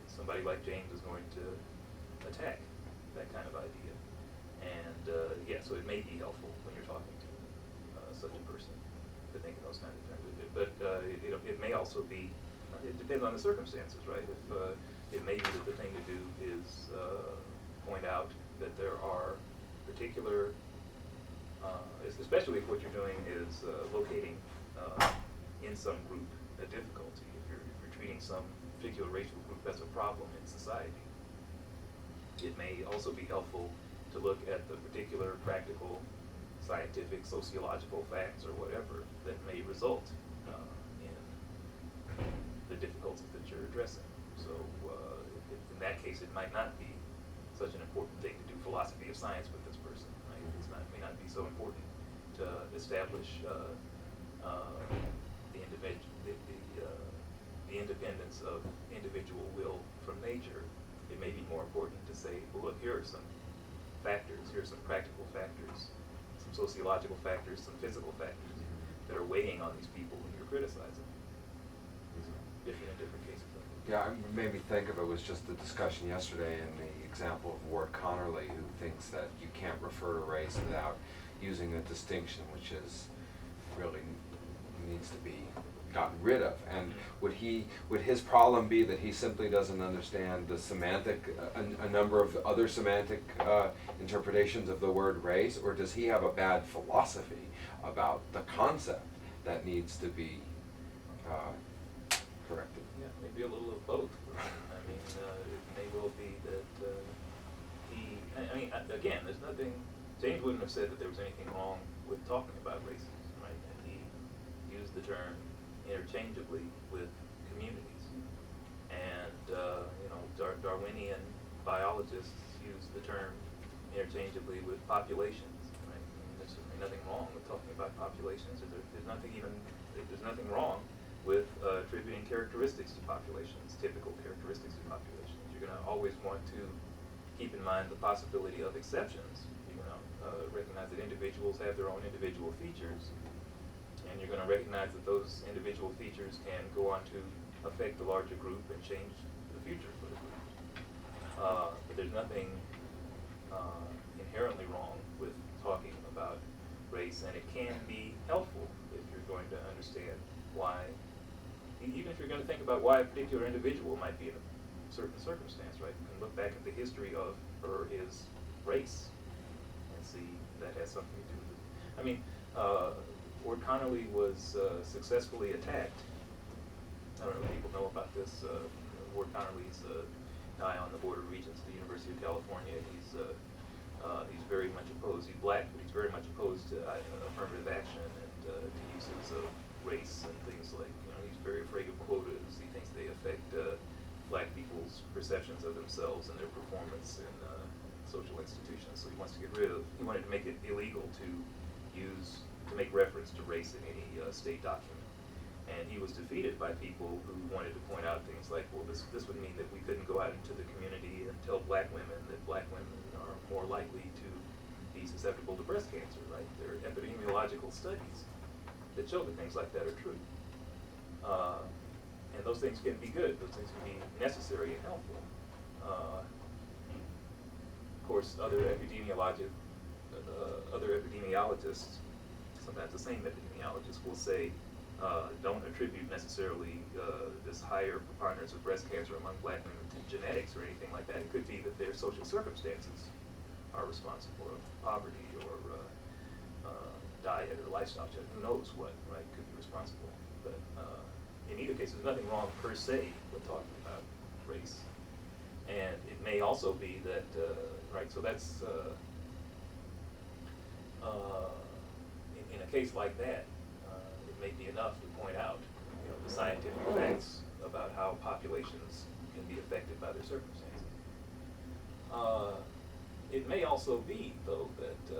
Somebody like James is going to attack that kind of idea. And so it may be helpful when you're talking to such a person to think in those kinds of terms. But it may also be, it depends on the circumstances, right? If it may be that the thing to do is point out that there are particular, especially if what you're doing is locating in some group a difficulty, if you're treating some particular racial group as a problem in society. It may also be helpful to look at the particular practical, scientific, sociological facts or whatever that may result in the difficulties that you're addressing. So in that case, it might not be such an important thing to do philosophy of science with this person. Right? It may not be so important to establish the independence of individual will from nature. It may be more important to say, well, look, here are some factors, here are some practical factors, some sociological factors, some physical factors that are weighing on these people when you're criticizing. Different in different cases. Yeah, it made me think of it was just the discussion yesterday in the example of Ward Connerly, who thinks that you can't refer to race without using a distinction which is really needs to be gotten rid of. And would his problem be that he simply doesn't understand the semantic, a number of other semantic interpretations of the word race, or does he have a bad philosophy about the concept that needs to be corrected? Yeah, maybe a little of both. I mean, it may well be that again, there's nothing, James wouldn't have said that there was anything wrong with talking about racism, right? And he used the term interchangeably with communities. And, Darwinian biologists use the term interchangeably with populations, right? I mean, there's certainly nothing wrong with talking about populations. There's nothing wrong with attributing characteristics to populations, typical characteristics to populations. You're going to always want to keep in mind the possibility of exceptions. You're going to recognize that individuals have their own individual features, and you're going to recognize that those individual features can go on to affect the larger group and change the future for the group. But there's nothing inherently wrong with talking about race, and it can be helpful if you're going to understand why, even if you're going to think about why a particular individual might be in a certain circumstance, right? You can look back at the history of her, his race, and see that has something to do with it. I mean, Fort Connolly was successfully attacked. I don't know if people know about this. Fort Connolly's a guy on the Board of Regents at the University of California. He's very much opposed. He's black, but he's very much opposed to affirmative action and to uses of race and things like. He's very afraid of quotas. He thinks they affect black people's perceptions of themselves and their performance in social institutions. So he wants to get rid of. He wanted to make it illegal to make reference to race in any state document. And he was defeated by people who wanted to point out things like, well, this would mean that we couldn't go out into the community and tell black women that black women are more likely to be susceptible to breast cancer, right? There are epidemiological studies that show that things like that are true. And those things can be good. Those things can be necessary and helpful. Of course, other epidemiologists, sometimes the same epidemiologists, will say, don't attribute necessarily this higher preponderance of breast cancer among black women to genetics or anything like that. It could be that their social circumstances are responsible, or poverty, or diet, or lifestyle change. Who knows what, right, could be responsible. But in either case, there's nothing wrong per se with talking about race. And it may also be that, right, so that's, in a case like that, it may be enough to point out, the scientific facts about how populations can be affected by their circumstances. It may also be, though, that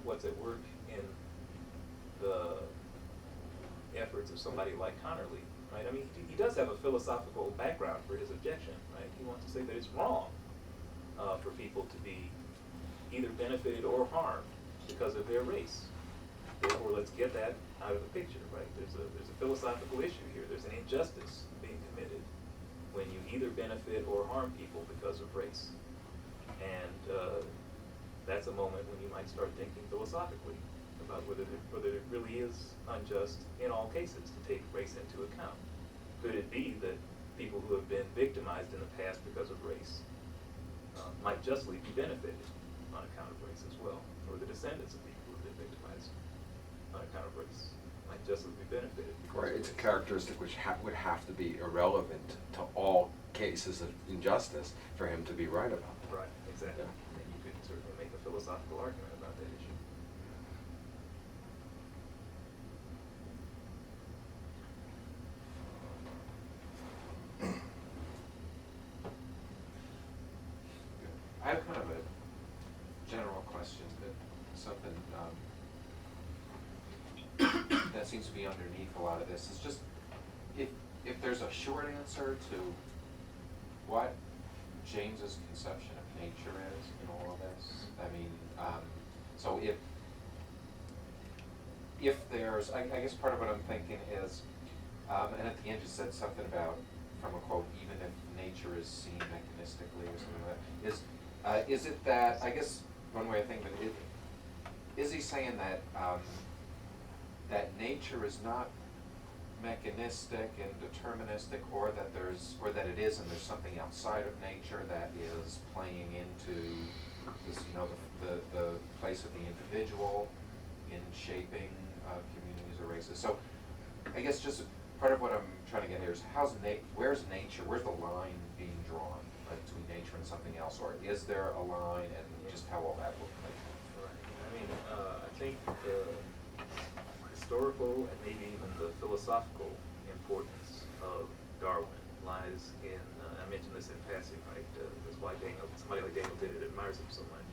what's at work in the efforts of somebody like Connerly, right? I mean, he does have a philosophical background for his objection, right? He wants to say that it's wrong for people to be either benefited or harmed because of their race. Therefore, let's get that out of the picture, right? There's a philosophical issue here. There's an injustice being committed when you either benefit or harm people because of race. And that's a moment when you might start thinking philosophically about whether it really is unjust in all cases to take race into account. Could it be that people who have been victimized in the past because of race might justly be benefited on account of race as well, or the descendants of people who have been victimized on account of race might justly be benefited? Right, it's a characteristic which would have to be irrelevant to all cases of injustice for him to be right about. Right, exactly. Yeah. And you could certainly make a philosophical argument about that issue. I have kind of a general question, but something that seems to be underneath a lot of this is just if there's a short answer to what James's conception of nature is in all of this. I mean, so if there's, I guess part of what I'm thinking is, and at the end you said something about, from a quote, even if nature is seen mechanistically or something like that, is it that, I guess one way of thinking of it, is he saying that that nature is not mechanistic and deterministic, or that it is and there's something outside of nature that is playing into this, the place of the individual in shaping communities or races? So I guess just part of what I'm trying to get here is where's nature, where's the line being drawn, right, between nature and something else, or is there a line, and just how will that look like? Right. I mean, I think the historical and maybe even the philosophical importance of Darwin lies in, I mentioned this in passing, right, that's why somebody like Daniel Dennett admires him so much.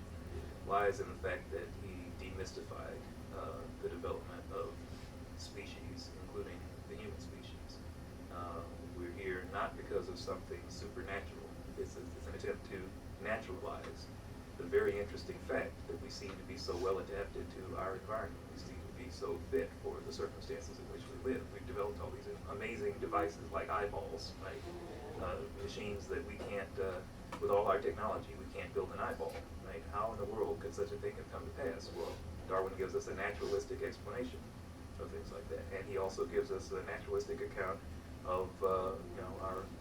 lies in the fact that he demystified the development of species, including the human species. We're here not because of something supernatural. It's an attempt to naturalize the very interesting fact that we seem to be so well adapted to our environment. We seem to be so fit for the circumstances in which we live. We've developed all these amazing devices like eyeballs, right? Machines that we can't, with all our technology, we can't build an eyeball, right? How in the world could such a thing have come to pass? Well, Darwin gives us a naturalistic explanation of things like that, and he also gives us a naturalistic account of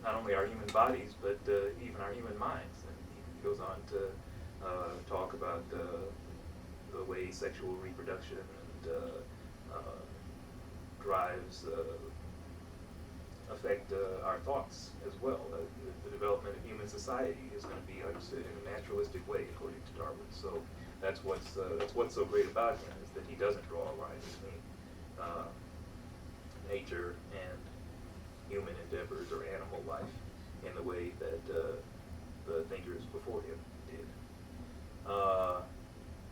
not only our human bodies, but even our human minds. And he goes on to talk about the way sexual reproduction and drives affect our thoughts as well. The development of human society is going to be understood in a naturalistic way, according to Darwin. So that's what's so great about him, is that he doesn't draw a line between nature and human endeavors or animal life in the way that the thinkers before him did.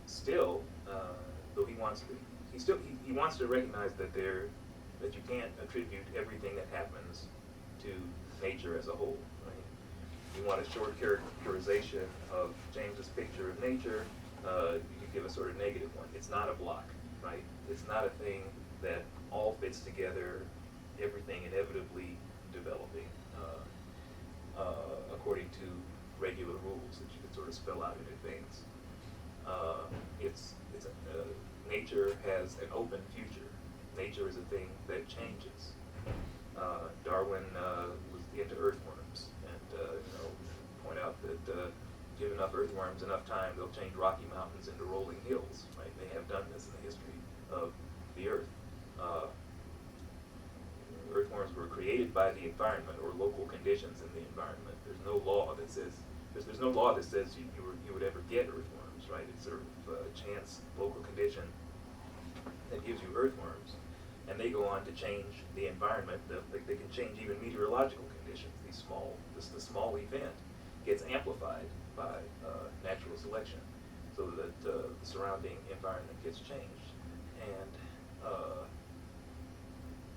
Still, though he wants to recognize that you can't attribute everything that happens to nature as a whole. Right? You want a short characterization of James's picture of nature. You give a sort of negative one. It's not a block, right? It's not a thing that all fits together, everything inevitably developing according to regular rules that you can sort of spell out in advance. Nature has an open future. Nature is a thing that changes. Darwin was into earthworms, and point out that give enough earthworms enough time, they'll change Rocky Mountains into rolling hills. Right? They have done this in the history of the Earth. Earthworms were created by the environment or local conditions in the environment. There's no law that says you would ever get earthworms, right? It's sort of a chance local condition that gives you earthworms, and they go on to change the environment. They can change even meteorological conditions. The small event gets amplified by natural selection, so that the surrounding environment gets changed. And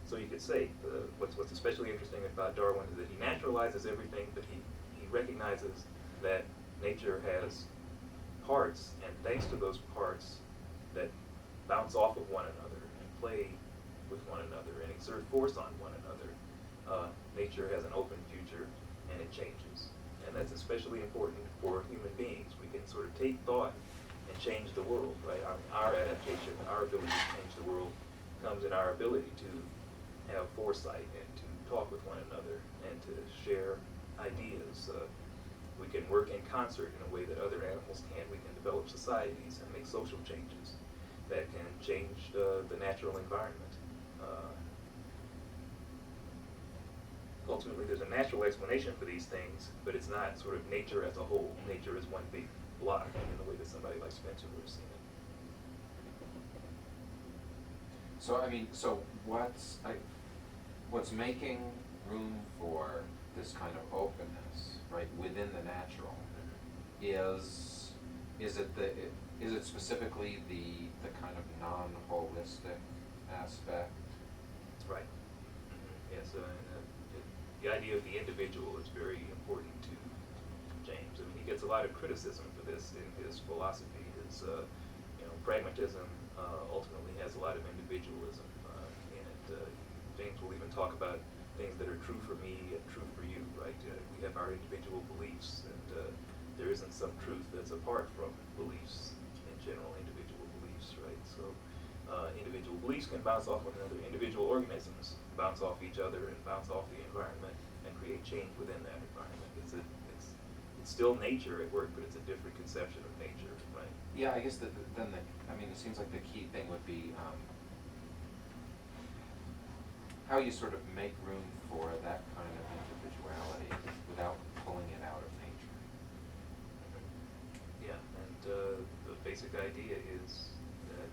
so you could say what's especially interesting about Darwin is that he naturalizes everything, but he recognizes that nature has parts, and thanks to those parts that bounce off of one another and play with one another and exert force on one another, nature has an open future and it changes. And that's especially important for human beings. We can sort of take thought and change the world, right? Our adaptation, our ability to change the world comes in our ability to have foresight and to talk with one another and to share ideas. We can work in concert in a way that other animals can't. We can develop societies and make social changes that can change the natural environment. Ultimately, there's a natural explanation for these things, but it's not sort of nature as a whole. Nature is one big block in the way that somebody like Spencer would have seen it. So what's making room for this kind of openness, right, within the natural, is it specifically the kind of non-holistic aspect? Right. Yes, the idea of the individual is very important to James. I mean, he gets a lot of criticism for this in his philosophy. His, pragmatism ultimately has a lot of individualism in it. James will even talk about things that are true for me and true for you, right? We have our individual beliefs, and there isn't some truth that's apart from beliefs, in general, individual beliefs, right? So individual beliefs can bounce off one another. Individual organisms bounce off each other and bounce off the environment and create change within that environment. It's still nature at work, but it's a different conception of nature, right? Yeah, I guess it seems like the key thing would be how you sort of make room for that kind of individuality without pulling it out of nature. Yeah, and the basic idea is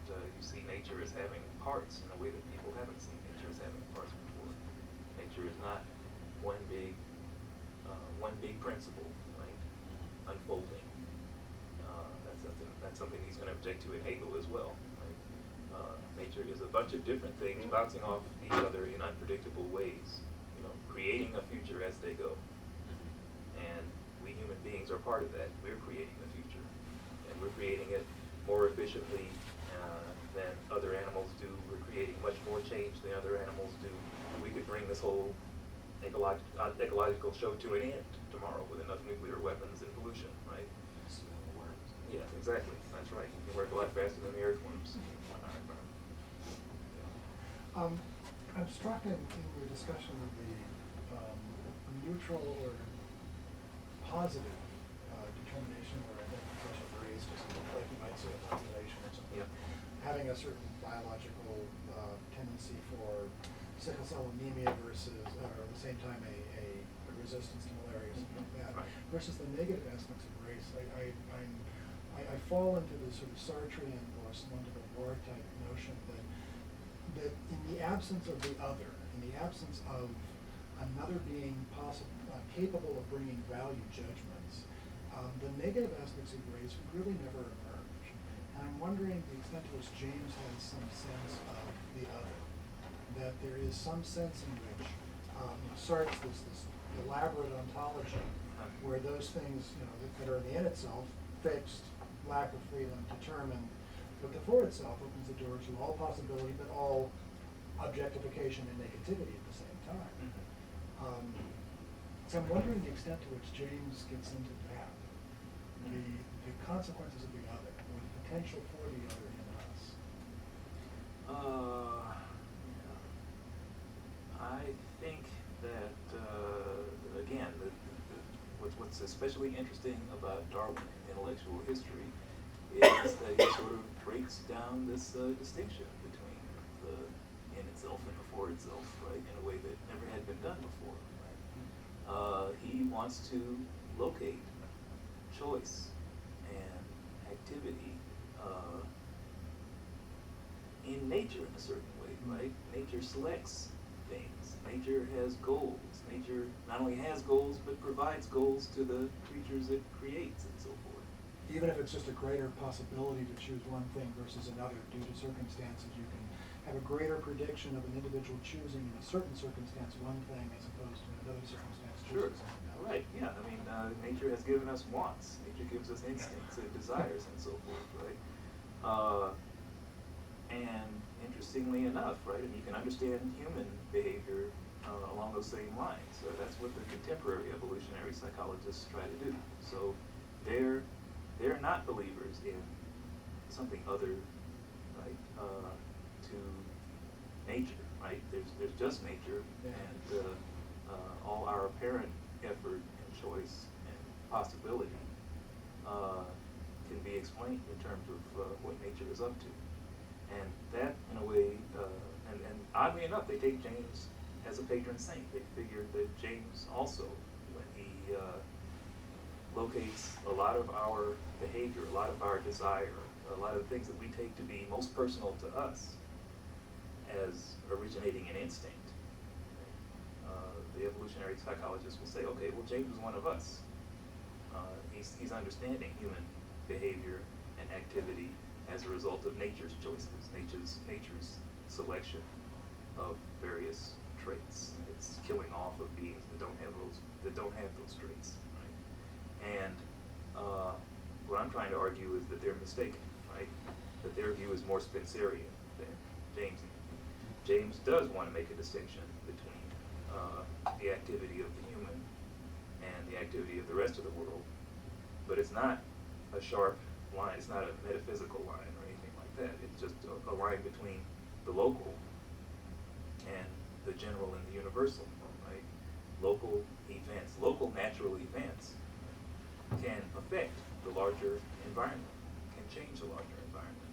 that you see nature as having parts in a way that people haven't seen nature as having parts before. Nature is not one big principle, right? Unfolding. That's something he's going to object to in Hegel as well. Right? Nature is a bunch of different things bouncing off each other in unpredictable ways, you know, creating a future as they go. And we human beings are part of that. We're creating the future, and we're creating it more efficiently than other animals do. We're creating much more change than other animals do. We could bring this whole ecological show to an end tomorrow with enough nuclear weapons and pollution, right? Yeah, exactly. That's right. You can work a lot faster than the earthworms. I'm struck in your discussion of the neutral or positive determination or identification of race, just like you might say a population or something. Yeah. Having a certain biological tendency for sickle cell anemia versus, or at the same time, a resistance to malaria or something like that, Right. versus the negative aspects of race. I fall into the sort of Sartrean or Simone de Beauvoir type notion that in the absence of the other, in the absence of another being capable of bringing value judgments, the negative aspects of race would really never emerge. And I'm wondering the extent to which James has some sense of the other, that there is some sense in which Sartre's this elaborate ontology where those things that are in the in itself, fixed, lack of freedom, determined, but the for itself opens the door to all possibility, but all objectification and negativity at the same time. So I'm wondering the extent to which James gets into that, the consequences of the other, or the potential for the other in us. I think that, again, what's especially interesting about Darwin in intellectual history is that he sort of breaks down this distinction between the in itself and the for itself, right, in a way that never had been done before. Right? He wants to locate choice and activity in nature in a certain way, right? Nature selects things. Nature has goals. Nature not only has goals, but provides goals to the creatures it creates and so forth. Even if it's just a greater possibility to choose one thing versus another due to circumstances, you can have a greater prediction of an individual choosing in a certain circumstance one thing as opposed to another circumstance choosing something else. Right, yeah. I mean, nature has given us wants. Nature gives us instincts and desires and so forth, right? And interestingly enough, right, and you can understand human behavior along those same lines. So that's what the contemporary evolutionary psychologists try to do. So they're not believers in something other, right, to nature, right? There's just nature, and all our apparent effort and choice and possibility can be explained in terms of what nature is up to. And that, in a way, and oddly enough, they take James as a patron saint. They figured that James also, when he locates a lot of our behavior, a lot of our desire, a lot of the things that we take to be most personal to us as originating in instinct, the evolutionary psychologists will say, okay, well, James is one of us. He's understanding human behavior and activity as a result of nature's choices, nature's selection of various traits. It's killing off of beings that don't have those traits, right? And what I'm trying to argue is that they're mistaken, right? That their view is more Spencerian than Jamesian. James does want to make a distinction between the activity of the human and the activity of the rest of the world, but it's not a sharp line. It's not a metaphysical line or anything like that. It's just a line between the local and the general and the universal, right? Local events, local natural events can affect the larger environment, can change the larger environment.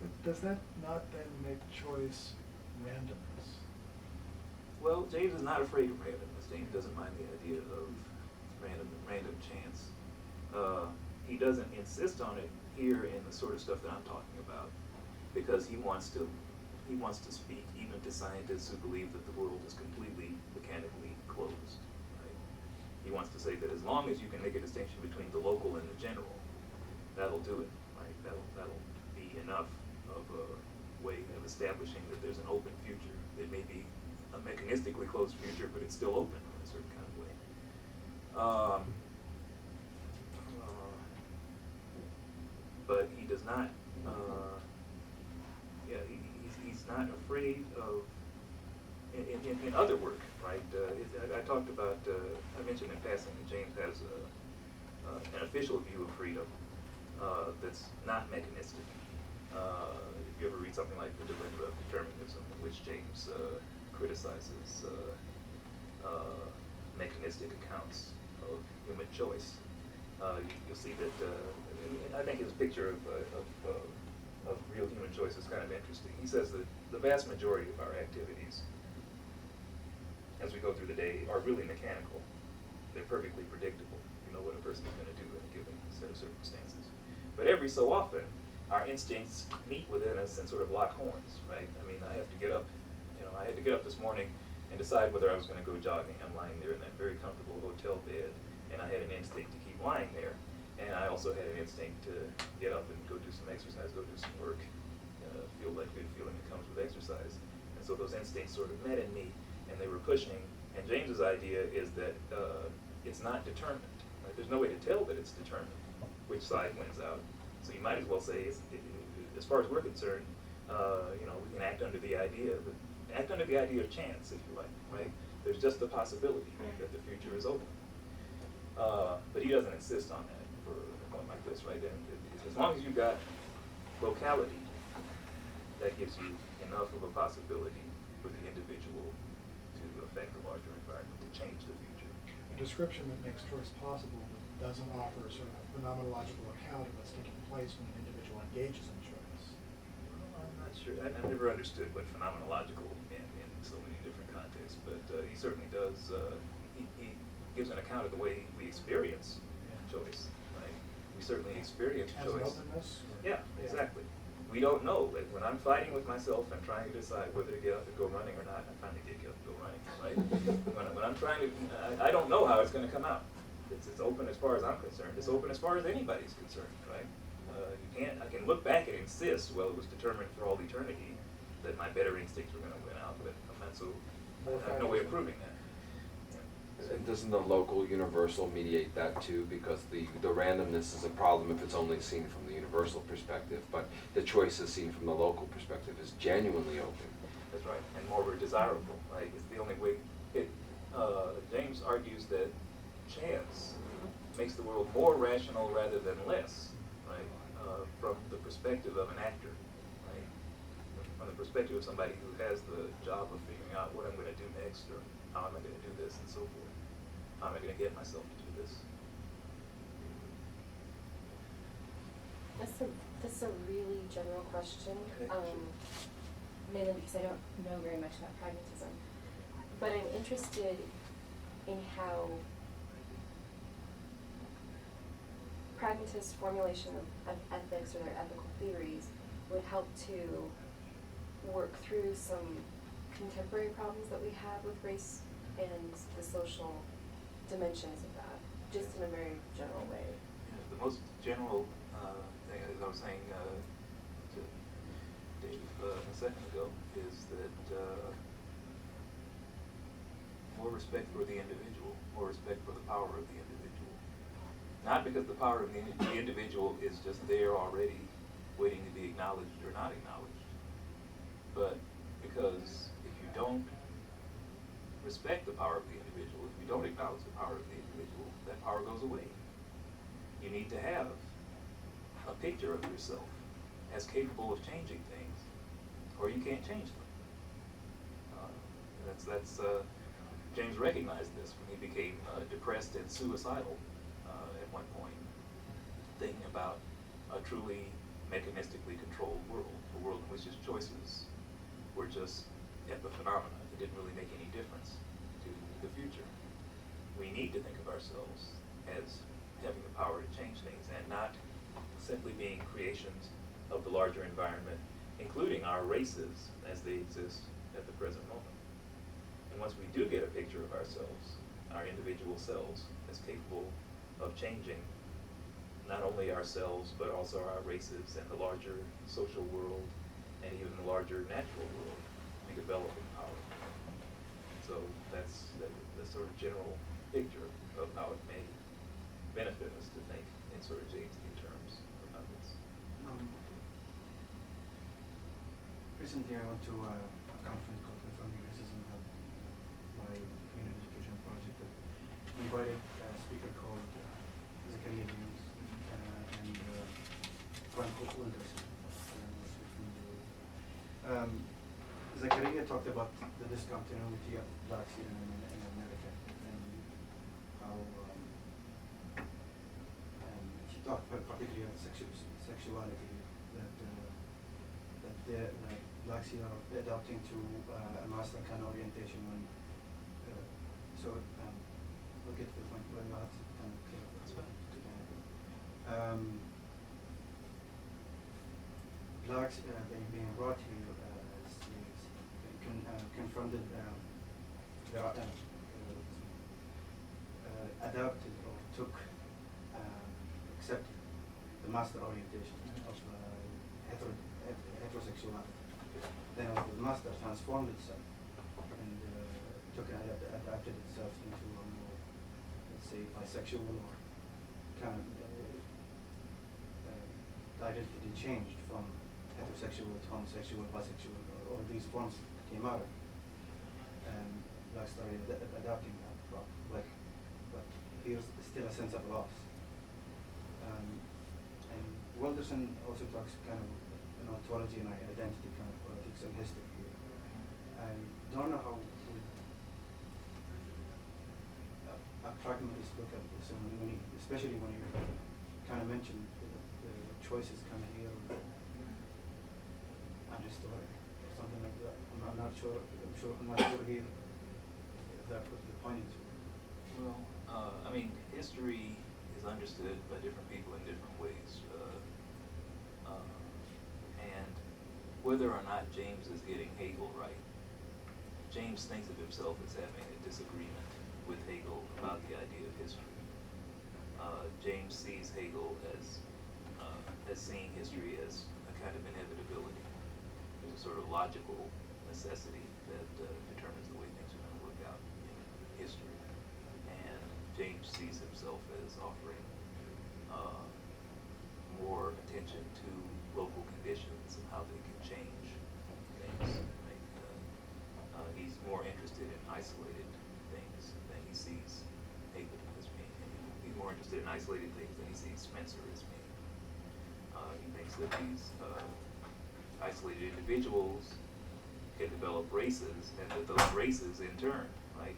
But does that not then make choice randomness? Well, James is not afraid of randomness. James doesn't mind the idea of random chance. He doesn't insist on it here in the sort of stuff that I'm talking about, because he wants to speak even to scientists who believe that the world is completely mechanically closed. Right? He wants to say that as long as you can make a distinction between the local and the general, that'll do it. Right? that'll be enough of a way of establishing that there's an open future. It may be a mechanistically closed future, but it's still open in a certain kind of way. But he does not, he's not afraid of, in other work, right? I talked about, I mentioned in passing that James has an official view of freedom that's not mechanistic. If you ever read something like The Dilemma of Determinism, in which James criticizes mechanistic accounts of human choice, you'll see that, I think his picture of real human choice is kind of interesting. He says that the vast majority of our activities as we go through the day are really mechanical. They're perfectly predictable. You know what a person's going to do in a given set of circumstances. But every so often, our instincts meet within us and sort of lock horns, right? I mean, I have to get up. I had to get up this morning and decide whether I was going to go jogging. I'm lying there in that very comfortable hotel bed, and I had an instinct to keep lying there. And I also had an instinct to get up and go do some exercise, go do some work, feel that good feeling that comes with exercise. And so those instincts sort of met in me, and they were pushing. And James's idea is that it's not determined. Right? There's no way to tell that it's determined which side wins out. So you might as well say, as far as we're concerned, we can act under the idea of chance, if you like, right? There's just the possibility that the future is open. But he doesn't insist on that for a point like this, right? And as long as you've got locality, that gives you enough of a possibility for the individual to affect the larger environment, to change the future. A description that makes choice possible but doesn't offer a sort of phenomenological account of what's taking place when an individual engages in choice. Well, I'm not sure. I've never understood what phenomenological meant in so many different contexts, but he certainly does. He gives an account of the way we experience choice. Right? We certainly experience As choice. an openness? Yeah, exactly. We don't know. Like when I'm fighting with myself and trying to decide whether to get up and go running or not, I finally get up and go running, right? when I'm trying to, I don't know how it's going to come out. It's open as far as I'm concerned. It's open as far as anybody's concerned, right? I can look back and insist, well, it was determined for all eternity that my better instincts were going to win out, but I'm not so, I have no way of proving that. And doesn't the local universal mediate that too? Because the randomness is a problem if it's only seen from the universal perspective, but the choice is seen from the local perspective is genuinely open. That's right, and more desirable, right? It's the only way. James argues that chance makes the world more rational rather than less, right? From the perspective of an actor, right? From the perspective of somebody who has the job of figuring out what I'm going to do next, or how am I going to do this, and so forth. How am I going to get myself to do this? That's a really general question, Okay, sure. mainly because I don't know very much about pragmatism. But I'm interested in how pragmatist formulation of ethics or their ethical theories would help to work through some contemporary problems that we have with race and the social dimensions of that, just in a very general way. The most general thing, as I was saying to Dave a second ago, is that more respect for the individual, more respect for the power of the individual. Not because the power of the individual is just there already, waiting to be acknowledged or not acknowledged, but because if you don't respect the power of the individual, if you don't acknowledge the power of the individual, that power goes away. You need to have a picture of yourself as capable of changing things, or you can't change them. James recognized this when he became depressed and suicidal at one point, thinking about a truly mechanistically controlled world, a world in which his choices were just epiphenomena. It didn't really make any difference to the future. We need to think of ourselves as having the power to change things and not simply being creations of the larger environment, including our races as they exist at the present moment. And once we do get a picture of ourselves, our individual selves, as capable of changing not only ourselves, but also our races and the larger social world, and even the larger natural world, be developed in power. So that's the sort of general picture of how it may benefit us to think in sort of Jamesian terms about this. Recently I went to a conference called Confronting Racism held by Community Education Project that invited a speaker called Zakaria James and Frank Wilderson. Zakaria talked about the discontinuity of blacks in America and how and he talked particularly about sexuality that blacks here are adapting to a master kind of orientation when we'll get to the point where you have to kind of clear up That's fine. Blacks being brought here as slaves confronted adapted or took accepted the master orientation of heterosexuality. Then as the master transformed itself and adapted itself into a more, let's say, bisexual or kind of identity changed from heterosexual to homosexual, bisexual, all these forms came out of, and blacks started adapting that problem. But here's still a sense of loss. And Wilderson also talks kind of an ontology and identity kind of politics and history here. I don't know how a pragmatist look at this, and especially when you kind of mention the choices kind of here and historic or something like that. I'm not sure here if that was the point into. Well, I mean, history is understood by different people in different ways. And whether or not James is getting Hegel right, James thinks of himself as having a disagreement with Hegel about the idea of history. James sees Hegel as seeing history as a kind of inevitability. There's a sort of logical necessity that determines the way things are going to work out in history. And James sees himself as offering more attention to local conditions and how they can change things. He's more interested in isolated things than he sees Hegel as being. He's more interested in isolated things than he sees Spencer as being. He thinks that these isolated individuals can develop races, and that those races in turn, right,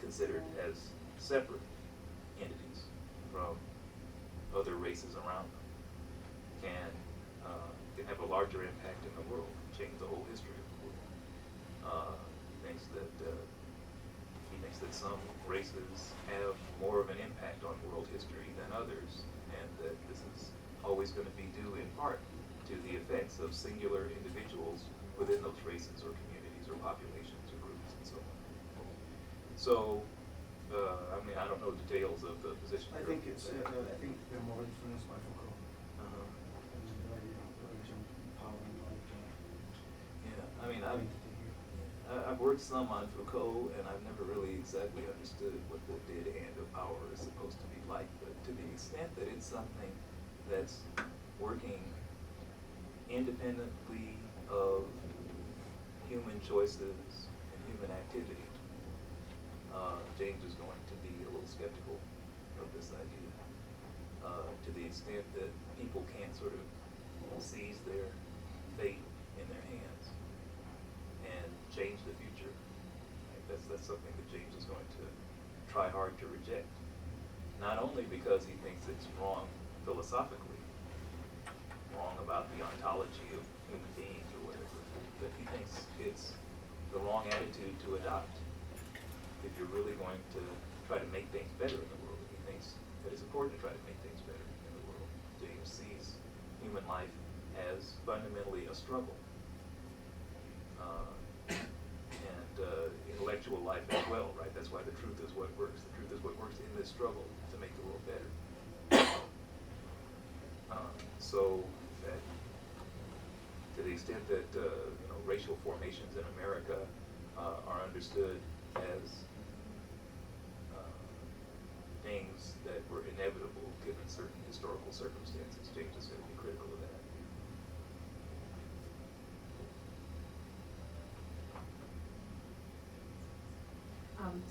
considered as separate entities from other races around them, can have a larger impact in the world, change the whole history of the world. He thinks that some races have more of an impact on world history than others, and that this is always going to be due in part to the effects of singular individuals within those races or communities or populations or groups and so on. So, I mean, I don't know details of the position. I think they're more influenced by Foucault. And the idea of religion, power, and knowledge. Yeah, I mean, I've worked some on Foucault, and I've never really exactly understood what the dead hand of power is supposed to be like, but to the extent that it's something that's working independently of human choices and human activity, James is going to be a little skeptical of this idea, to the extent that people can't sort of seize their fate in their hands and change the future. Right? That's something that James is going to try hard to reject. Not only because he thinks it's wrong philosophically, wrong about the ontology of human beings or whatever, but he thinks it's the wrong attitude to adopt if you're really going to try to make things better in the world. He thinks that it's important to try to make things better in the world. James sees human life as fundamentally a struggle. And intellectual life as well, right? That's why the truth is what works. The truth is what works in this struggle to make the world better. So that to the extent that racial formations in America are understood as things that were inevitable given certain historical circumstances, James is going to be critical of that.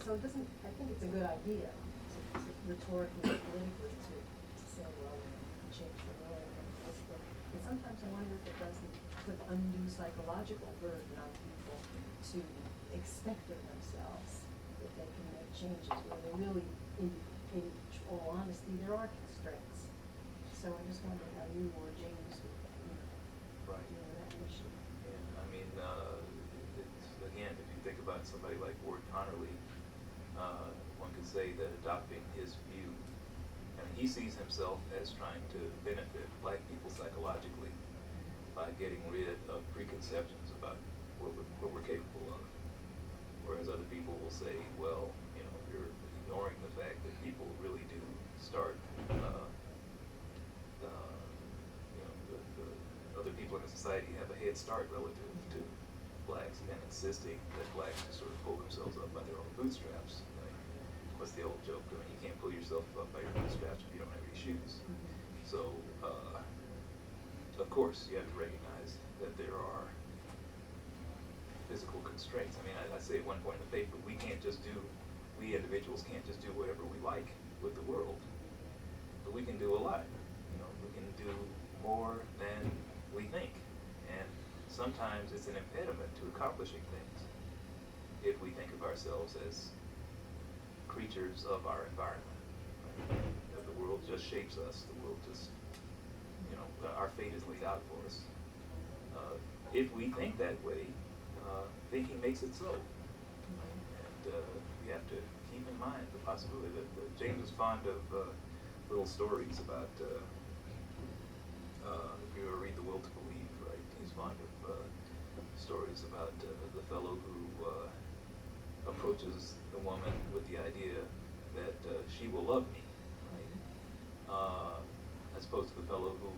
So it doesn't, I think it's a good idea, rhetorically and politically, to say, well, we can change the world. And sometimes I wonder if it doesn't put undue psychological burden on people to expect of themselves that they can make changes, when they really, in all honesty, there are constraints. So I just wonder how you or James would, Right. deal with that issue. And I mean, it's, again, if you think about somebody like Ward Connerly, one could say that adopting his view, and he sees himself as trying to benefit black people psychologically by getting rid of preconceptions about what we're capable of. Whereas other people will say, well, you're ignoring the fact that people really do start, the other people in the society have a head start relative to blacks, and insisting that blacks sort of pull themselves up by their own bootstraps. What's the old joke? I mean, you can't pull yourself up by your bootstraps if you don't have any shoes. So, of course, you have to recognize that there are physical constraints. I mean, I say at one point in the paper, we individuals can't just do whatever we like with the world, but we can do a lot. We can do more than we think, and sometimes it's an impediment to accomplishing things if we think of ourselves as creatures of our environment. Right? That the world just shapes us. The world just, our fate is laid out for us. If we think that way, thinking makes it so. And we have to keep in mind the possibility that James is fond of little stories about, if you ever read The Will to Believe, right? He's fond of stories about the fellow who approaches the woman with the idea that she will love me, right? As opposed to the fellow who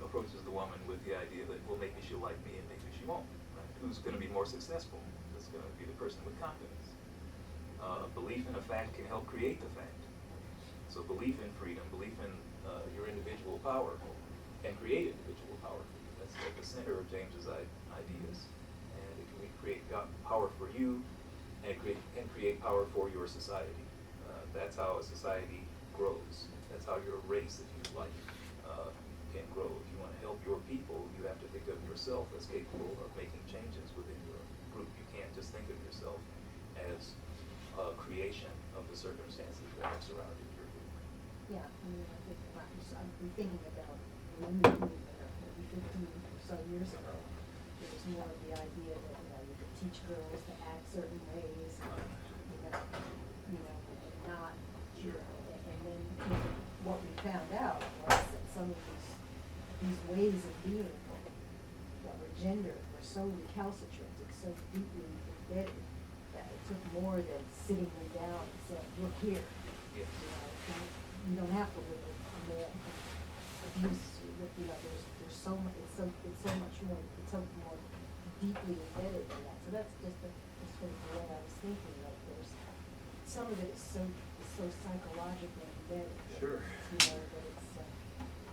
approaches the woman with the idea that, well, maybe she'll like me and maybe she won't, right? Who's going to be more successful? It's going to be the person with confidence. Belief in a fact can help create the fact. So belief in freedom, belief in your individual power can create individual power. That's at the center of James's ideas. And it can create power for you, and create power for your society. That's how a society grows. That's how your race, if you like, can grow. If you want to help your people, you have to think of yourself as capable of making changes within your group. You can't just think of yourself as a creation of the circumstances that have surrounded your group. Yeah, I mean, I think I've been thinking about the women's movement maybe 15 or so years ago. There was more of the idea that, you could teach girls to act certain ways, and not, and then what we found out was that some of these ways of being that were gendered were so recalcitrant and so deeply embedded that it took more than sitting them down and saying, look here. Yeah. You don't have to live with male abuse. There's so much. It's so much more. It's so more deeply embedded than that. So that's just sort of the way I was thinking. That there's some of it is so psychologically embedded. Sure. That it's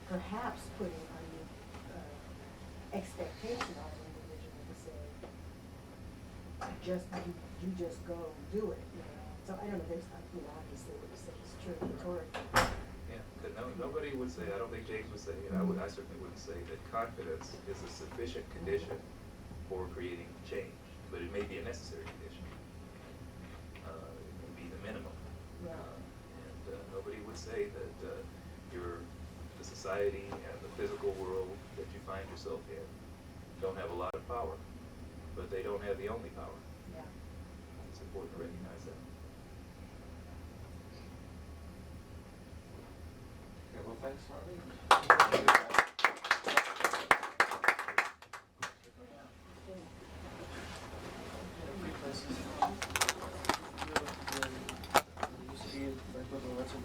perhaps putting expectation on an individual to say, you just go do it. So I don't know. There's obviously what you say is true rhetorically. Yeah, but nobody would say, I don't think James would say, and I certainly wouldn't say that confidence is a sufficient condition for creating change, but it may be a necessary condition. It may be the minimum. Yeah. And nobody would say that the society and the physical world that you find yourself in don't have a lot of power, but they don't have the only power. Yeah. It's important to recognize that. Okay, well, thanks, Harvey. Used to be like Brother Wetzel,